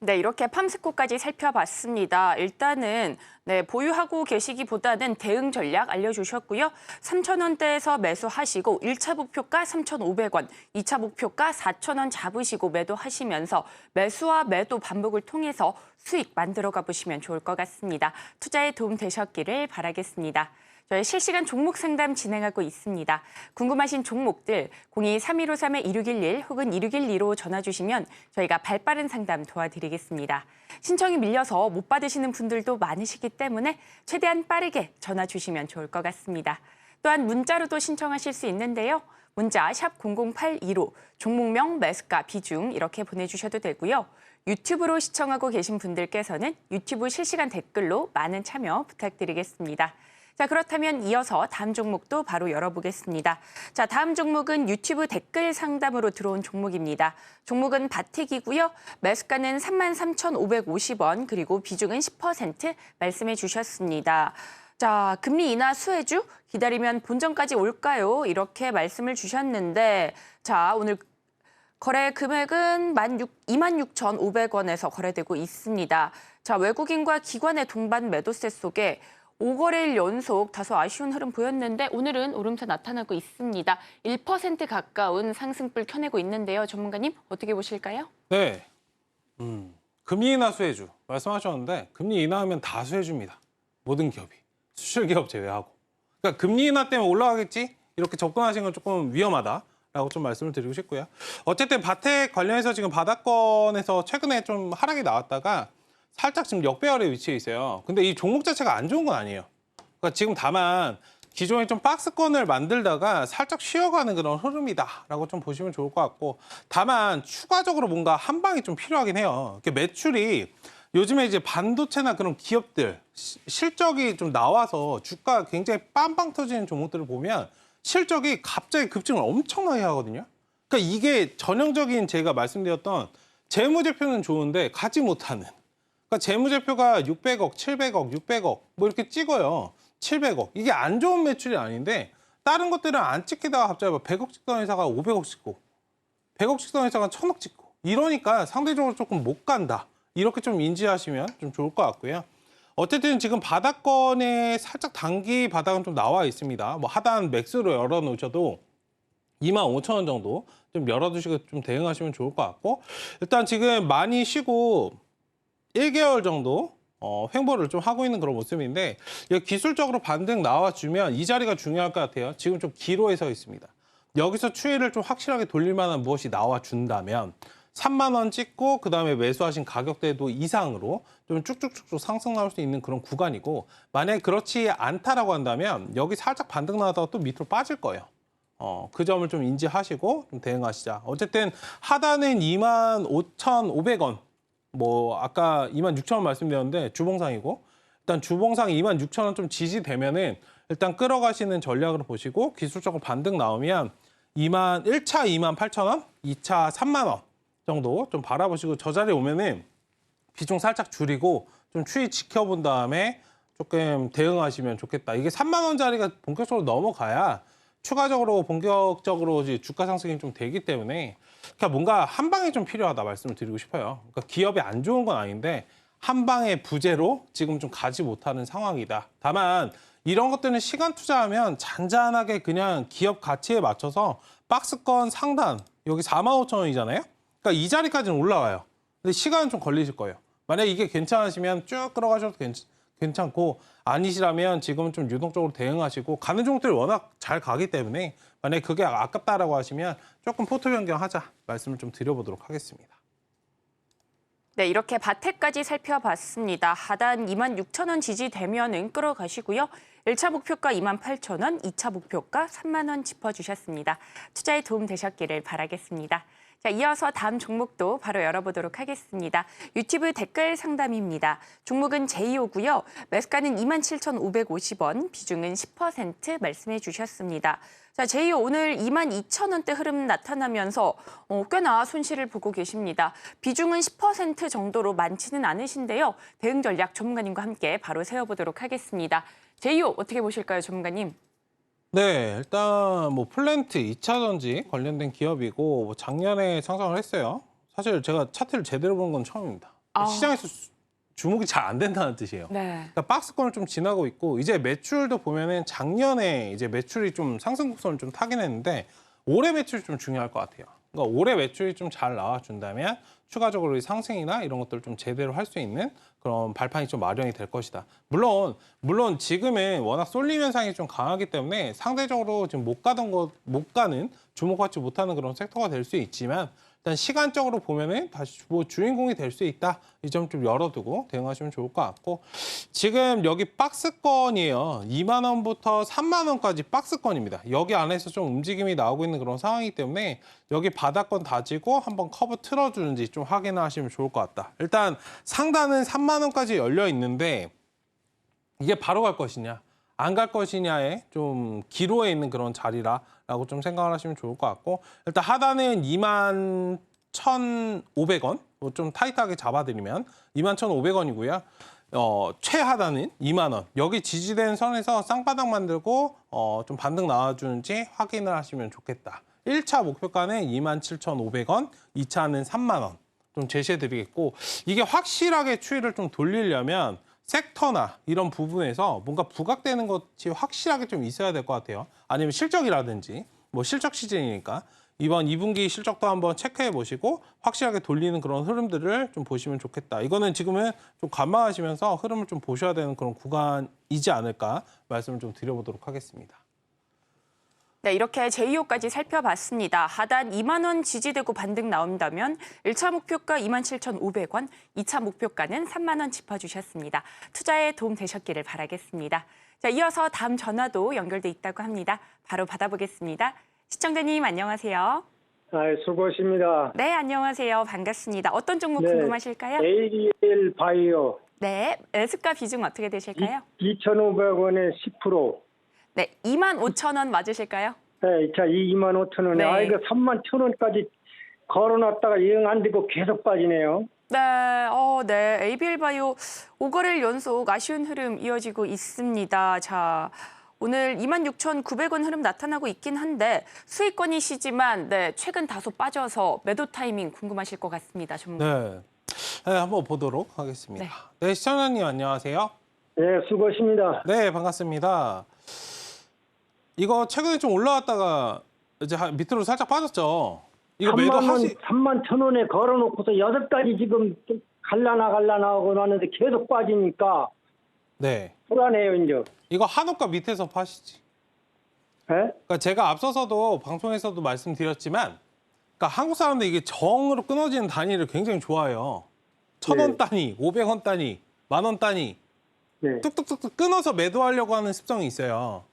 네, 이렇게 팜스코까지 살펴봤습니다. 일단은 보유하고 계시기보다는 대응 전략 알려주셨고요. 3,000원대에서 매수하시고 1차 목표가 3,500원, 2차 목표가 4,000원 잡으시고 매도하시면서 매수와 매도 반복을 통해서 수익 만들어가 보시면 좋을 것 같습니다. 투자에 도움 되셨기를 바라겠습니다. 저희 실시간 종목 상담 진행하고 있습니다. 궁금하신 종목들 02-3153-2611 혹은 2612로 전화 주시면 저희가 발빠른 상담 도와드리겠습니다. 신청이 밀려서 못 받으시는 분들도 많으시기 때문에 최대한 빠르게 전화 주시면 좋을 것 같습니다. 또한 문자로도 신청하실 수 있는데요. 문자 샵 0082로 종목명, 매수가, 비중 이렇게 보내주셔도 되고요. 유튜브로 시청하고 계신 분들께서는 유튜브 실시간 댓글로 많은 참여 부탁드리겠습니다. 자, 그렇다면 이어서 다음 종목도 바로 열어보겠습니다. 자, 다음 종목은 유튜브 댓글 상담으로 들어온 종목입니다. 종목은 바텍이고요. 매수가는 33,550원, 그리고 비중은 10% 말씀해 주셨습니다. 자, 금리 인하 수혜주 기다리면 본전까지 올까요? 이렇게 말씀을 주셨는데, 자, 오늘 거래 금액은 26,500원에서 거래되고 있습니다. 자, 외국인과 기관의 동반 매도세 속에 5거래일 연속 다소 아쉬운 흐름 보였는데 오늘은 오름세 나타나고 있습니다. 1% 가까운 상승불 켜내고 있는데요. 전문가님 어떻게 보실까요? 네. 금리 인하 수혜주 말씀하셨는데 금리 인하하면 다 수혜주입니다. 모든 기업이. 수출 기업 제외하고. 그러니까 금리 인하 때문에 올라가겠지? 이렇게 접근하시는 건 조금 위험하다라고 좀 말씀을 드리고 싶고요. 어쨌든 바텍 관련해서 지금 바닥권에서 최근에 좀 하락이 나왔다가 살짝 지금 역배열에 위치해 있어요. 근데 이 종목 자체가 안 좋은 건 아니에요. 그러니까 지금 다만 기존에 좀 박스권을 만들다가 살짝 쉬어가는 그런 흐름이다라고 좀 보시면 좋을 것 같고, 다만 추가적으로 뭔가 한 방이 좀 필요하긴 해요. 매출이 요즘에 이제 반도체나 그런 기업들 실적이 좀 나와서 주가 굉장히 빵빵 터지는 종목들을 보면 실적이 갑자기 급증을 엄청나게 하거든요. 그러니까 이게 전형적인 제가 말씀드렸던 재무제표는 좋은데 가지 못하는, 그러니까 재무제표가 600억, 700억, 600억 뭐 이렇게 찍어요. 700억. 이게 안 좋은 매출이 아닌데 다른 것들은 안 찍히다가 갑자기 100억 찍던 회사가 500억 찍고 100억 찍던 회사가 1000억 찍고 이러니까 상대적으로 조금 못 간다. 이렇게 좀 인지하시면 좀 좋을 것 같고요. 어쨌든 지금 바닥권에 살짝 단기 바닥은 좀 나와 있습니다. 뭐 하단 맥스로 열어놓으셔도 25,000원 정도 좀 열어두시고 좀 대응하시면 좋을 것 같고, 일단 지금 많이 쉬고 1개월 정도 횡보를 좀 하고 있는 그런 모습인데, 기술적으로 반등 나와주면 이 자리가 중요할 것 같아요. 지금 좀 기로에 서 있습니다. 여기서 추이를 좀 확실하게 돌릴 만한 무엇이 나와준다면 3만 원 찍고 그다음에 매수하신 가격대도 이상으로 좀 쭉쭉쭉쭉 상승 나올 수 있는 그런 구간이고, 만약에 그렇지 않다라고 한다면 여기 살짝 반등 나다가 또 밑으로 빠질 거예요. 그 점을 좀 인지하시고 좀 대응하시자. 어쨌든 하단은 25,500원. 뭐 아까 26,000원 말씀드렸는데 주봉상이고, 일단 주봉상 26,000원 좀 지지되면은 일단 끌어가시는 전략으로 보시고, 기술적으로 반등 나오면 1차 28,000원, 2차 3만 원 정도 좀 바라보시고, 저 자리에 오면은 비중 살짝 줄이고 좀 추이 지켜본 다음에 조금 대응하시면 좋겠다. 이게 3만 원짜리가 본격적으로 넘어가야 추가적으로 본격적으로 이제 주가 상승이 좀 되기 때문에, 그러니까 뭔가 한 방이 좀 필요하다 말씀을 드리고 싶어요. 그러니까 기업이 안 좋은 건 아닌데 한 방의 부재로 지금 좀 가지 못하는 상황이다. 다만 이런 것들은 시간 투자하면 잔잔하게 그냥 기업 가치에 맞춰서 박스권 상단 여기 45,000원이잖아요. 그러니까 이 자리까지는 올라와요. 근데 시간은 좀 걸리실 거예요. 만약에 이게 괜찮으시면 쭉 끌어가셔도 괜찮고, 아니시라면 지금은 좀 유동적으로 대응하시고, 가는 종목들이 워낙 잘 가기 때문에 만약에 그게 아깝다라고 하시면 조금 포트 변경하자 말씀을 좀 드려보도록 하겠습니다. 네, 이렇게 바텍까지 살펴봤습니다. 하단 26,000원 지지되면은 끌어가시고요. 1차 목표가 28,000원, 2차 목표가 3만 원 짚어주셨습니다. 투자에 도움 되셨기를 바라겠습니다. 자, 이어서 다음 종목도 바로 열어보도록 하겠습니다. 유튜브 댓글 상담입니다. 종목은 제이오고요. 매수가는 27,550원, 비중은 10% 말씀해 주셨습니다. 자, 제이오 오늘 22,000원대 흐름 나타나면서 꽤나 손실을 보고 계십니다. 비중은 10% 정도로 많지는 않으신데요. 대응 전략 전문가님과 함께 바로 세워보도록 하겠습니다. 제이오 어떻게 보실까요, 전문가님? 네, 일단 뭐 플랜트 2차 전지 관련된 기업이고 뭐 작년에 상장을 했어요. 사실 제가 차트를 제대로 본 건 처음입니다. 시장에서 주목이 잘 안 된다는 뜻이에요. 네. 그러니까 박스권을 좀 지나고 있고 이제 매출도 보면은 작년에 이제 매출이 좀 상승 곡선을 좀 타긴 했는데 올해 매출이 좀 중요할 것 같아요. 그러니까 올해 매출이 좀 잘 나와준다면 추가적으로 이 상승이나 이런 것들을 좀 제대로 할 수 있는 그런 발판이 좀 마련이 될 것이다. 물론 지금은 워낙 쏠림 현상이 좀 강하기 때문에 상대적으로 지금 못 가는 주목받지 못하는 그런 섹터가 될 수 있지만 일단 시간적으로 보면은 다시 뭐 주인공이 될 수 있다. 이 점 좀 열어두고 대응하시면 좋을 것 같고 지금 여기 박스권이에요. 2만 원부터 3만 원까지 박스권입니다. 여기 안에서 좀 움직임이 나오고 있는 그런 상황이기 때문에 여기 바닥권 다지고 한번 커브 틀어주는지 좀 확인하시면 좋을 것 같다. 일단 상단은 3만 원까지 열려 있는데 이게 바로 갈 것이냐 안 갈 것이냐에 좀 기로에 있는 그런 자리라고 좀 생각을 하시면 좋을 것 같고 일단 하단은 2만 1,500원 좀 타이트하게 잡아드리면 2만 1,500원이고요. 최하단은 2만 원. 여기 지지된 선에서 쌍바닥 만들고 좀 반등 나와주는지 확인을 하시면 좋겠다. 1차 목표가는 27,500원, 2차는 3만 원. 좀 제시해드리겠고 이게 확실하게 추이를 좀 돌리려면 섹터나 이런 부분에서 뭔가 부각되는 것이 확실하게 좀 있어야 될 것 같아요. 아니면 실적이라든지 뭐 실적 시즌이니까 이번 2분기 실적도 한번 체크해 보시고 확실하게 돌리는 그런 흐름들을 좀 보시면 좋겠다. 이거는 지금은 좀 관망하시면서 흐름을 좀 보셔야 되는 그런 구간이지 않을까 말씀을 좀 드려보도록 하겠습니다. 네, 이렇게 제2호까지 살펴봤습니다. 하단 2만 원 지지되고 반등 나온다면 1차 목표가 27,500원, 2차 목표가는 3만 원 짚어주셨습니다. 투자에 도움 되셨기를 바라겠습니다. 자, 이어서 다음 전화도 연결돼 있다고 합니다. 바로 받아보겠습니다. 시청자님 안녕하세요. 수고하십니다. 네, 안녕하세요. 반갑습니다. 어떤 종목 궁금하실까요? ABL 바이오 네, 매수가 비중 어떻게 되실까요? 2,500원에 10%. 네, 25,000원 맞으실까요? 네, 자, 25,000원에. 네. 아, 이거 31,000원까지 걸어놨다가 영 안 되고 계속 빠지네요. 네, 네. ABL 바이오 5거래일 연속 아쉬운 흐름 이어지고 있습니다. 자, 오늘 26,900원 흐름 나타나고 있긴 한데 수익권이시지만 네, 최근 다소 빠져서 매도 타이밍 궁금하실 것 같습니다. 네, 한번 보도록 하겠습니다. 네, 시청자님 안녕하세요. 네, 수고하십니다. 네, 반갑습니다. 이거 최근에 좀 올라왔다가 이제 밑으로 살짝 빠졌죠. 이거 매도 31,000원에 걸어놓고서 6가지 지금 좀 갈라나가고 나는데 계속 빠지니까 네. 불안해요, 이제. 이거 한옥가 밑에서 파시지. 네? 그러니까 제가 앞서서도 방송에서도 말씀드렸지만 그러니까 한국 사람들 이게 정으로 끊어지는 단위를 굉장히 좋아해요. 1,000원 단위, 500원 단위, 10,000원 단위 네. 뚝뚝뚝뚝 끊어서 매도하려고 하는 습성이 있어요.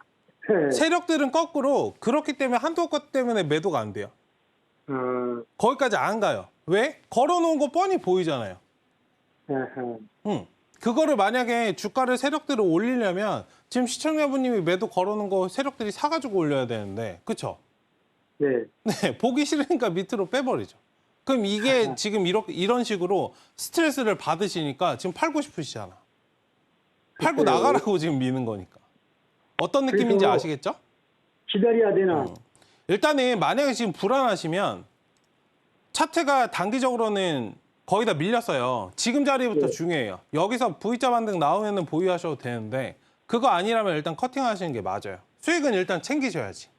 네. 세력들은 거꾸로 그렇기 때문에 한도 것 때문에 매도가 안 돼요. 거기까지 안 가요. 왜? 걸어놓은 거 뻔히 보이잖아요. 그거를 만약에 주가를 세력들을 올리려면 지금 시청자분님이 매도 걸어놓은 거 세력들이 사가지고 올려야 되는데 그렇죠? 네. 네, 보기 싫으니까 밑으로 빼버리죠. 그럼 이게 지금 이런 식으로 스트레스를 받으시니까 지금 팔고 싶으시잖아. 팔고 나가라고 지금 미는 거니까. 어떤 느낌인지 그래서 아시겠죠? 기다려야 되나? 일단은 만약에 지금 불안하시면 차트가 단기적으로는 거의 다 밀렸어요. 지금 자리부터 중요해요. 여기서 V자 반등 나오면 보유하셔도 되는데 그거 아니라면 일단 커팅하시는 게 맞아요. 수익은 일단 챙기셔야지.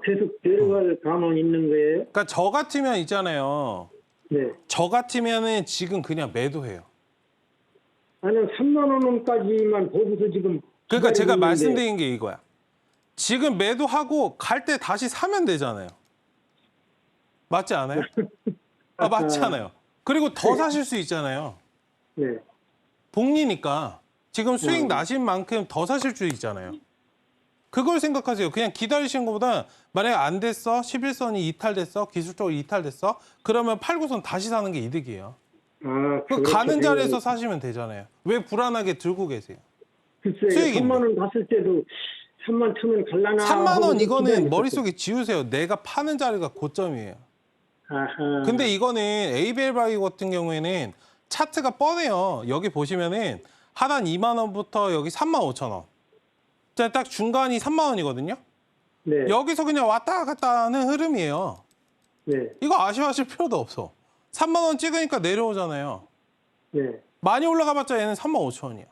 계속 내려갈 가망 있는 거예요? 그러니까 저 같으면 있잖아요. 네. 저 같으면은 지금 그냥 매도해요. 아니, 3만 원까지만 보고서 지금. 그러니까 제가 기다리고 말씀드린 게 이거야. 지금 매도하고 갈 때 다시 사면 되잖아요. 맞지 않아요? 맞지 않아요. 그리고 더 사실 수 있잖아요. 네. 복리니까 지금 수익 나신 만큼 더 사실 수 있잖아요. 그걸 생각하세요. 그냥 기다리시는 것보다 만약에 안 됐어, 11선이 이탈됐어, 기술적으로 이탈됐어, 그러면 팔고선 다시 사는 게 이득이에요. 그 가는 자리에서 사시면 되잖아요. 왜 불안하게 들고 계세요? 글쎄요, 수익인데. 3만 원 갔을 때도 3만 1,000원 갈라나. 3만 원 이거는 머릿속에 지우세요. 내가 파는 자리가 고점이에요. 근데 이거는 ABL 바이오 같은 경우에는 차트가 뻔해요. 여기 보시면은 하단 2만 원부터 여기 3만 5천 원. 자, 딱 중간이 3만 원이거든요. 네. 여기서 그냥 왔다 갔다 하는 흐름이에요. 네. 이거 아쉬워하실 필요도 없어. 3만 원 찍으니까 내려오잖아요. 네. 많이 올라가봤자 얘는 3만 5천 원이야.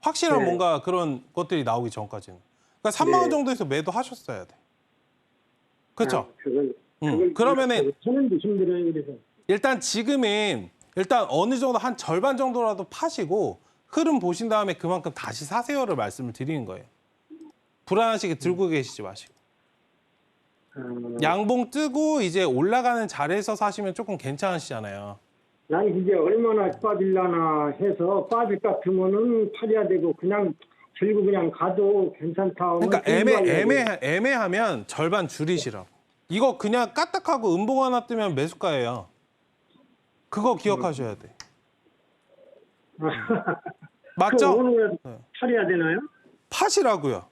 확실한 네. 뭔가 그런 것들이 나오기 전까지는. 그러니까 3만 원 네. 정도에서 매도하셨어야 돼. 그렇죠? 그걸 그러면은 하는데 힘들어요. 그래서. 일단 지금은 일단 어느 정도 한 절반 정도라도 파시고 흐름 보신 다음에 그만큼 다시 사세요를 말씀을 드리는 거예요. 불안하시게 들고 계시지 마시고. 양봉 뜨고 이제 올라가는 자리에서 사시면 조금 괜찮으시잖아요. 난 이게 얼마나 빠질라나 해서 빠질 것 같으면은 팔아야 되고 그냥 들고 그냥 가도 괜찮다. 하면 그러니까 들고 애매하면 절반 줄이시라고. 이거 그냥 까딱하고 음봉 하나 뜨면 매수가예요. 그거 기억하셔야 돼. 맞죠? 오늘 네. 팔아야 되나요? 파시라고요.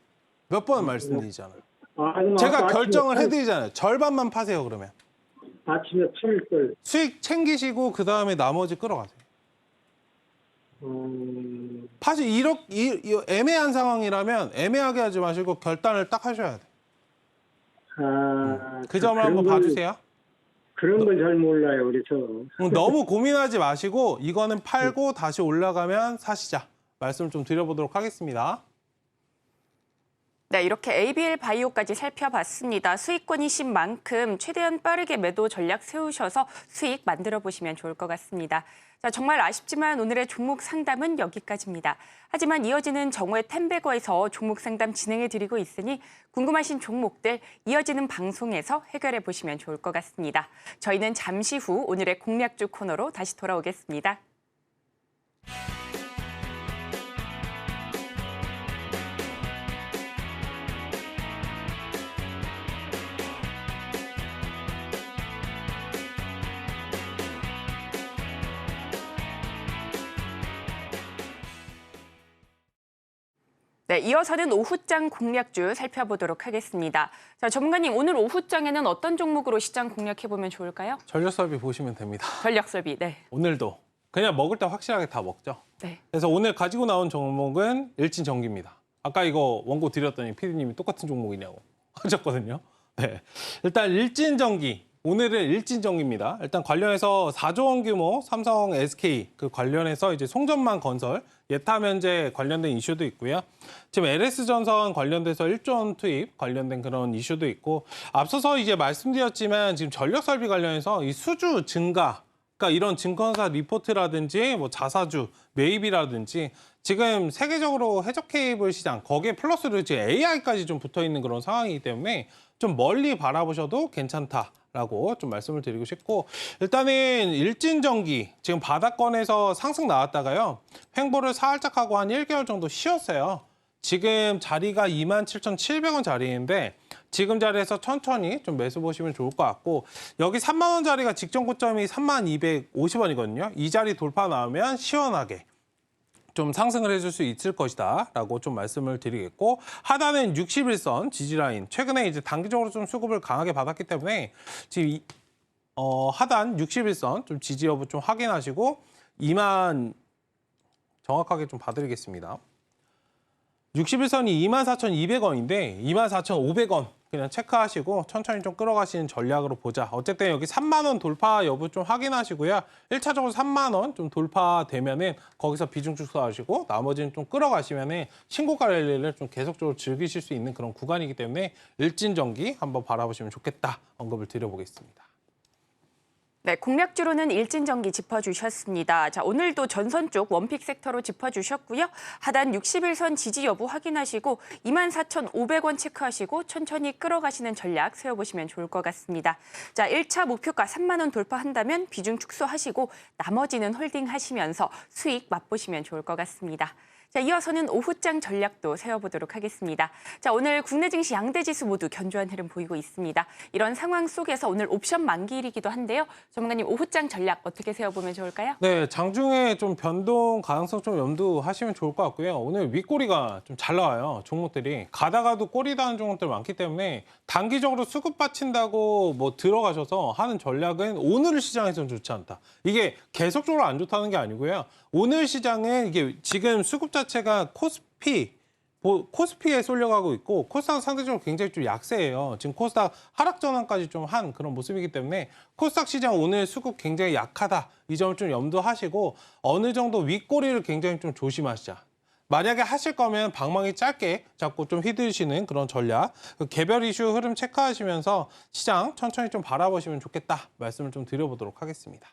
몇 번 말씀드리잖아요. 그럼 제가 아침에 결정을 팔- 해드리잖아요. 절반만 파세요, 그러면. 아침에 팔 걸. 수익 챙기시고 그 다음에 나머지 끌어가세요. 파시 이 애매한 상황이라면 애매하게 하지 마시고 결단을 딱 하셔야 돼. 그 점을 한번 봐주세요. 그런 걸 잘 몰라요. 그래서 너무 고민하지 마시고 이거는 팔고 다시 올라가면 사시자. 말씀 좀 드려보도록 하겠습니다. 네, 이렇게 ABL 바이오까지 살펴봤습니다. 수익권이신 만큼 최대한 빠르게 매도 전략 세우셔서 수익 만들어 보시면 좋을 것 같습니다. 자, 정말 아쉽지만 오늘의 종목 상담은 여기까지입니다. 하지만 이어지는 정오의 템베거에서 종목 상담 진행해 드리고 있으니 궁금하신 종목들 이어지는 방송에서 해결해 보시면 좋을 것 같습니다. 저희는 잠시 후 오늘의 공략주 코너로 다시 돌아오겠습니다. 네, 이어서는 오후장 공략주 살펴보도록 하겠습니다. 자, 전문가님, 오늘 오후장에는 어떤 종목으로 시장 공략해보면 좋을까요? 전력설비 보시면 됩니다. 전력설비, 네. 오늘도 그냥 먹을 때 확실하게 다 먹죠. 네. 그래서 오늘 가지고 나온 종목은 일진전기입니다. 아까 이거 원고 드렸더니 PD님이 똑같은 종목이냐고 하셨거든요. 네, 일단 일진전기. 오늘은 일진전기입니다. 일단 관련해서 4조 원 규모 삼성 SK 그 관련해서 이제 송전망 건설 예타 면제 관련된 이슈도 있고요. 지금 LS전선 관련돼서 1조 원 투입 관련된 그런 이슈도 있고 앞서서 이제 말씀드렸지만 지금 전력 설비 관련해서 이 수주 증가 그러니까 이런 증권사 리포트라든지 뭐 자사주 매입이라든지 지금 세계적으로 해적 케이블 시장 거기에 플러스로 지금 AI까지 좀 붙어 있는 그런 상황이기 때문에 좀 멀리 바라보셔도 괜찮다라고 좀 말씀을 드리고 싶고 일단은 일진전기 지금 바닥권에서 상승 나왔다가요. 횡보를 살짝 하고 한 1개월 정도 쉬었어요. 지금 자리가 27,700원 자리인데 지금 자리에서 천천히 좀 매수 보시면 좋을 것 같고 여기 3만 원 자리가 직전 고점이 3250원이거든요. 이 자리 돌파 나오면 시원하게 좀 상승을 해줄 수 있을 것이다라고 좀 말씀을 드리겠고 하단은 61선 지지라인 최근에 이제 단기적으로 좀 수급을 강하게 받았기 때문에 지금 하단 61선 좀 지지 여부 좀 확인하시고 2만 정확하게 좀 봐드리겠습니다. 61선이 24,200원인데 24,500원 그냥 체크하시고 천천히 좀 끌어가시는 전략으로 보자. 어쨌든 여기 3만 원 돌파 여부 좀 확인하시고요. 1차적으로 3만 원 좀 돌파되면은 거기서 비중 축소하시고 나머지는 좀 끌어가시면은 신고가 랠리를 좀 계속적으로 즐기실 수 있는 그런 구간이기 때문에 일진전기 한번 바라보시면 좋겠다. 언급을 드려보겠습니다. 네, 공략주로는 일진전기 짚어주셨습니다. 자, 오늘도 전선 쪽 원픽 섹터로 짚어주셨고요. 하단 61선 지지 여부 확인하시고 24,500원 체크하시고 천천히 끌어가시는 전략 세워보시면 좋을 것 같습니다. 자, 1차 목표가 3만 원 돌파한다면 비중 축소하시고 나머지는 홀딩하시면서 수익 맛보시면 좋을 것 같습니다. 자, 이어서는 오후장 전략도 세워보도록 하겠습니다. 자, 오늘 국내 증시 양대 지수 모두 견조한 흐름 보이고 있습니다. 이런 상황 속에서 오늘 옵션 만기일이기도 한데요. 전문가님, 오후장 전략 어떻게 세워보면 좋을까요? 네, 장중에 좀 변동 가능성 좀 염두하시면 좋을 것 같고요. 오늘 윗꼬리가 좀 잘 나와요. 종목들이. 가다가도 꼬리 다는 종목들 많기 때문에 단기적으로 수급 받친다고 뭐 들어가셔서 하는 전략은 오늘 시장에서는 좋지 않다. 이게 계속적으로 안 좋다는 게 아니고요. 오늘 시장은 이게 지금 수급 자체가 코스피 코스피에 쏠려가고 있고 코스닥은 상대적으로 굉장히 좀 약세예요. 지금 코스닥 하락 전환까지 좀 한 그런 모습이기 때문에 코스닥 시장 오늘 수급 굉장히 약하다. 이 점을 좀 염두하시고 어느 정도 윗꼬리를 굉장히 좀 조심하시자. 만약에 하실 거면 방망이 짧게 잡고 좀 휘두르시는 그런 전략, 개별 이슈 흐름 체크하시면서 시장 천천히 좀 바라보시면 좋겠다 말씀을 좀 드려보도록 하겠습니다.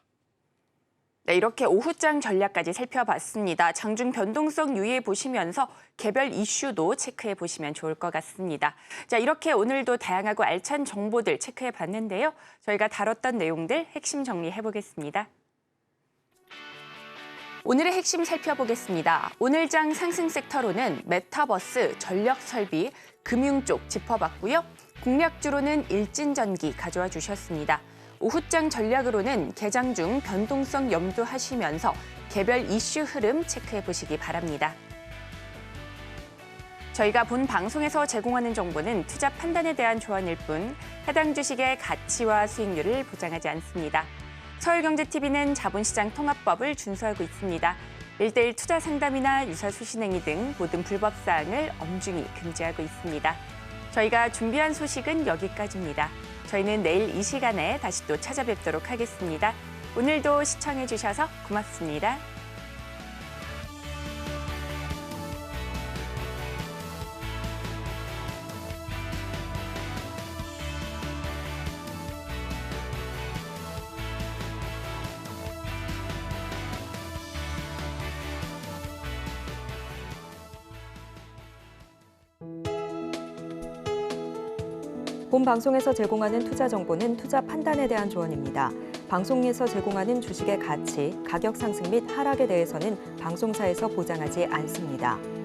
네, 이렇게 오후장 전략까지 살펴봤습니다. 장중 변동성 유의해 보시면서 개별 이슈도 체크해 보시면 좋을 것 같습니다. 자, 이렇게 오늘도 다양하고 알찬 정보들 체크해 봤는데요. 저희가 다뤘던 내용들 핵심 정리해 보겠습니다. 오늘의 핵심 살펴보겠습니다. 오늘장 상승 섹터로는 메타버스, 전력 설비, 금융 쪽 짚어봤고요. 공략주로는 일진전기 가져와 주셨습니다. 오후장 전략으로는 개장 중 변동성 염두하시면서 개별 이슈 흐름 체크해 보시기 바랍니다. 저희가 본 방송에서 제공하는 정보는 투자 판단에 대한 조언일 뿐 해당 주식의 가치와 수익률을 보장하지 않습니다. 서울경제TV는 자본시장 통합법을 준수하고 있습니다. 1:1 투자 상담이나 유사 수신행위 등 모든 불법 사항을 엄중히 금지하고 있습니다. 저희가 준비한 소식은 여기까지입니다. 저희는 내일 이 시간에 다시 또 찾아뵙도록 하겠습니다. 오늘도 시청해 주셔서 고맙습니다. 본 방송에서 제공하는 투자 정보는 투자 판단에 대한 조언입니다. 방송에서 제공하는 주식의 가치, 가격 상승 및 하락에 대해서는 방송사에서 보장하지 않습니다.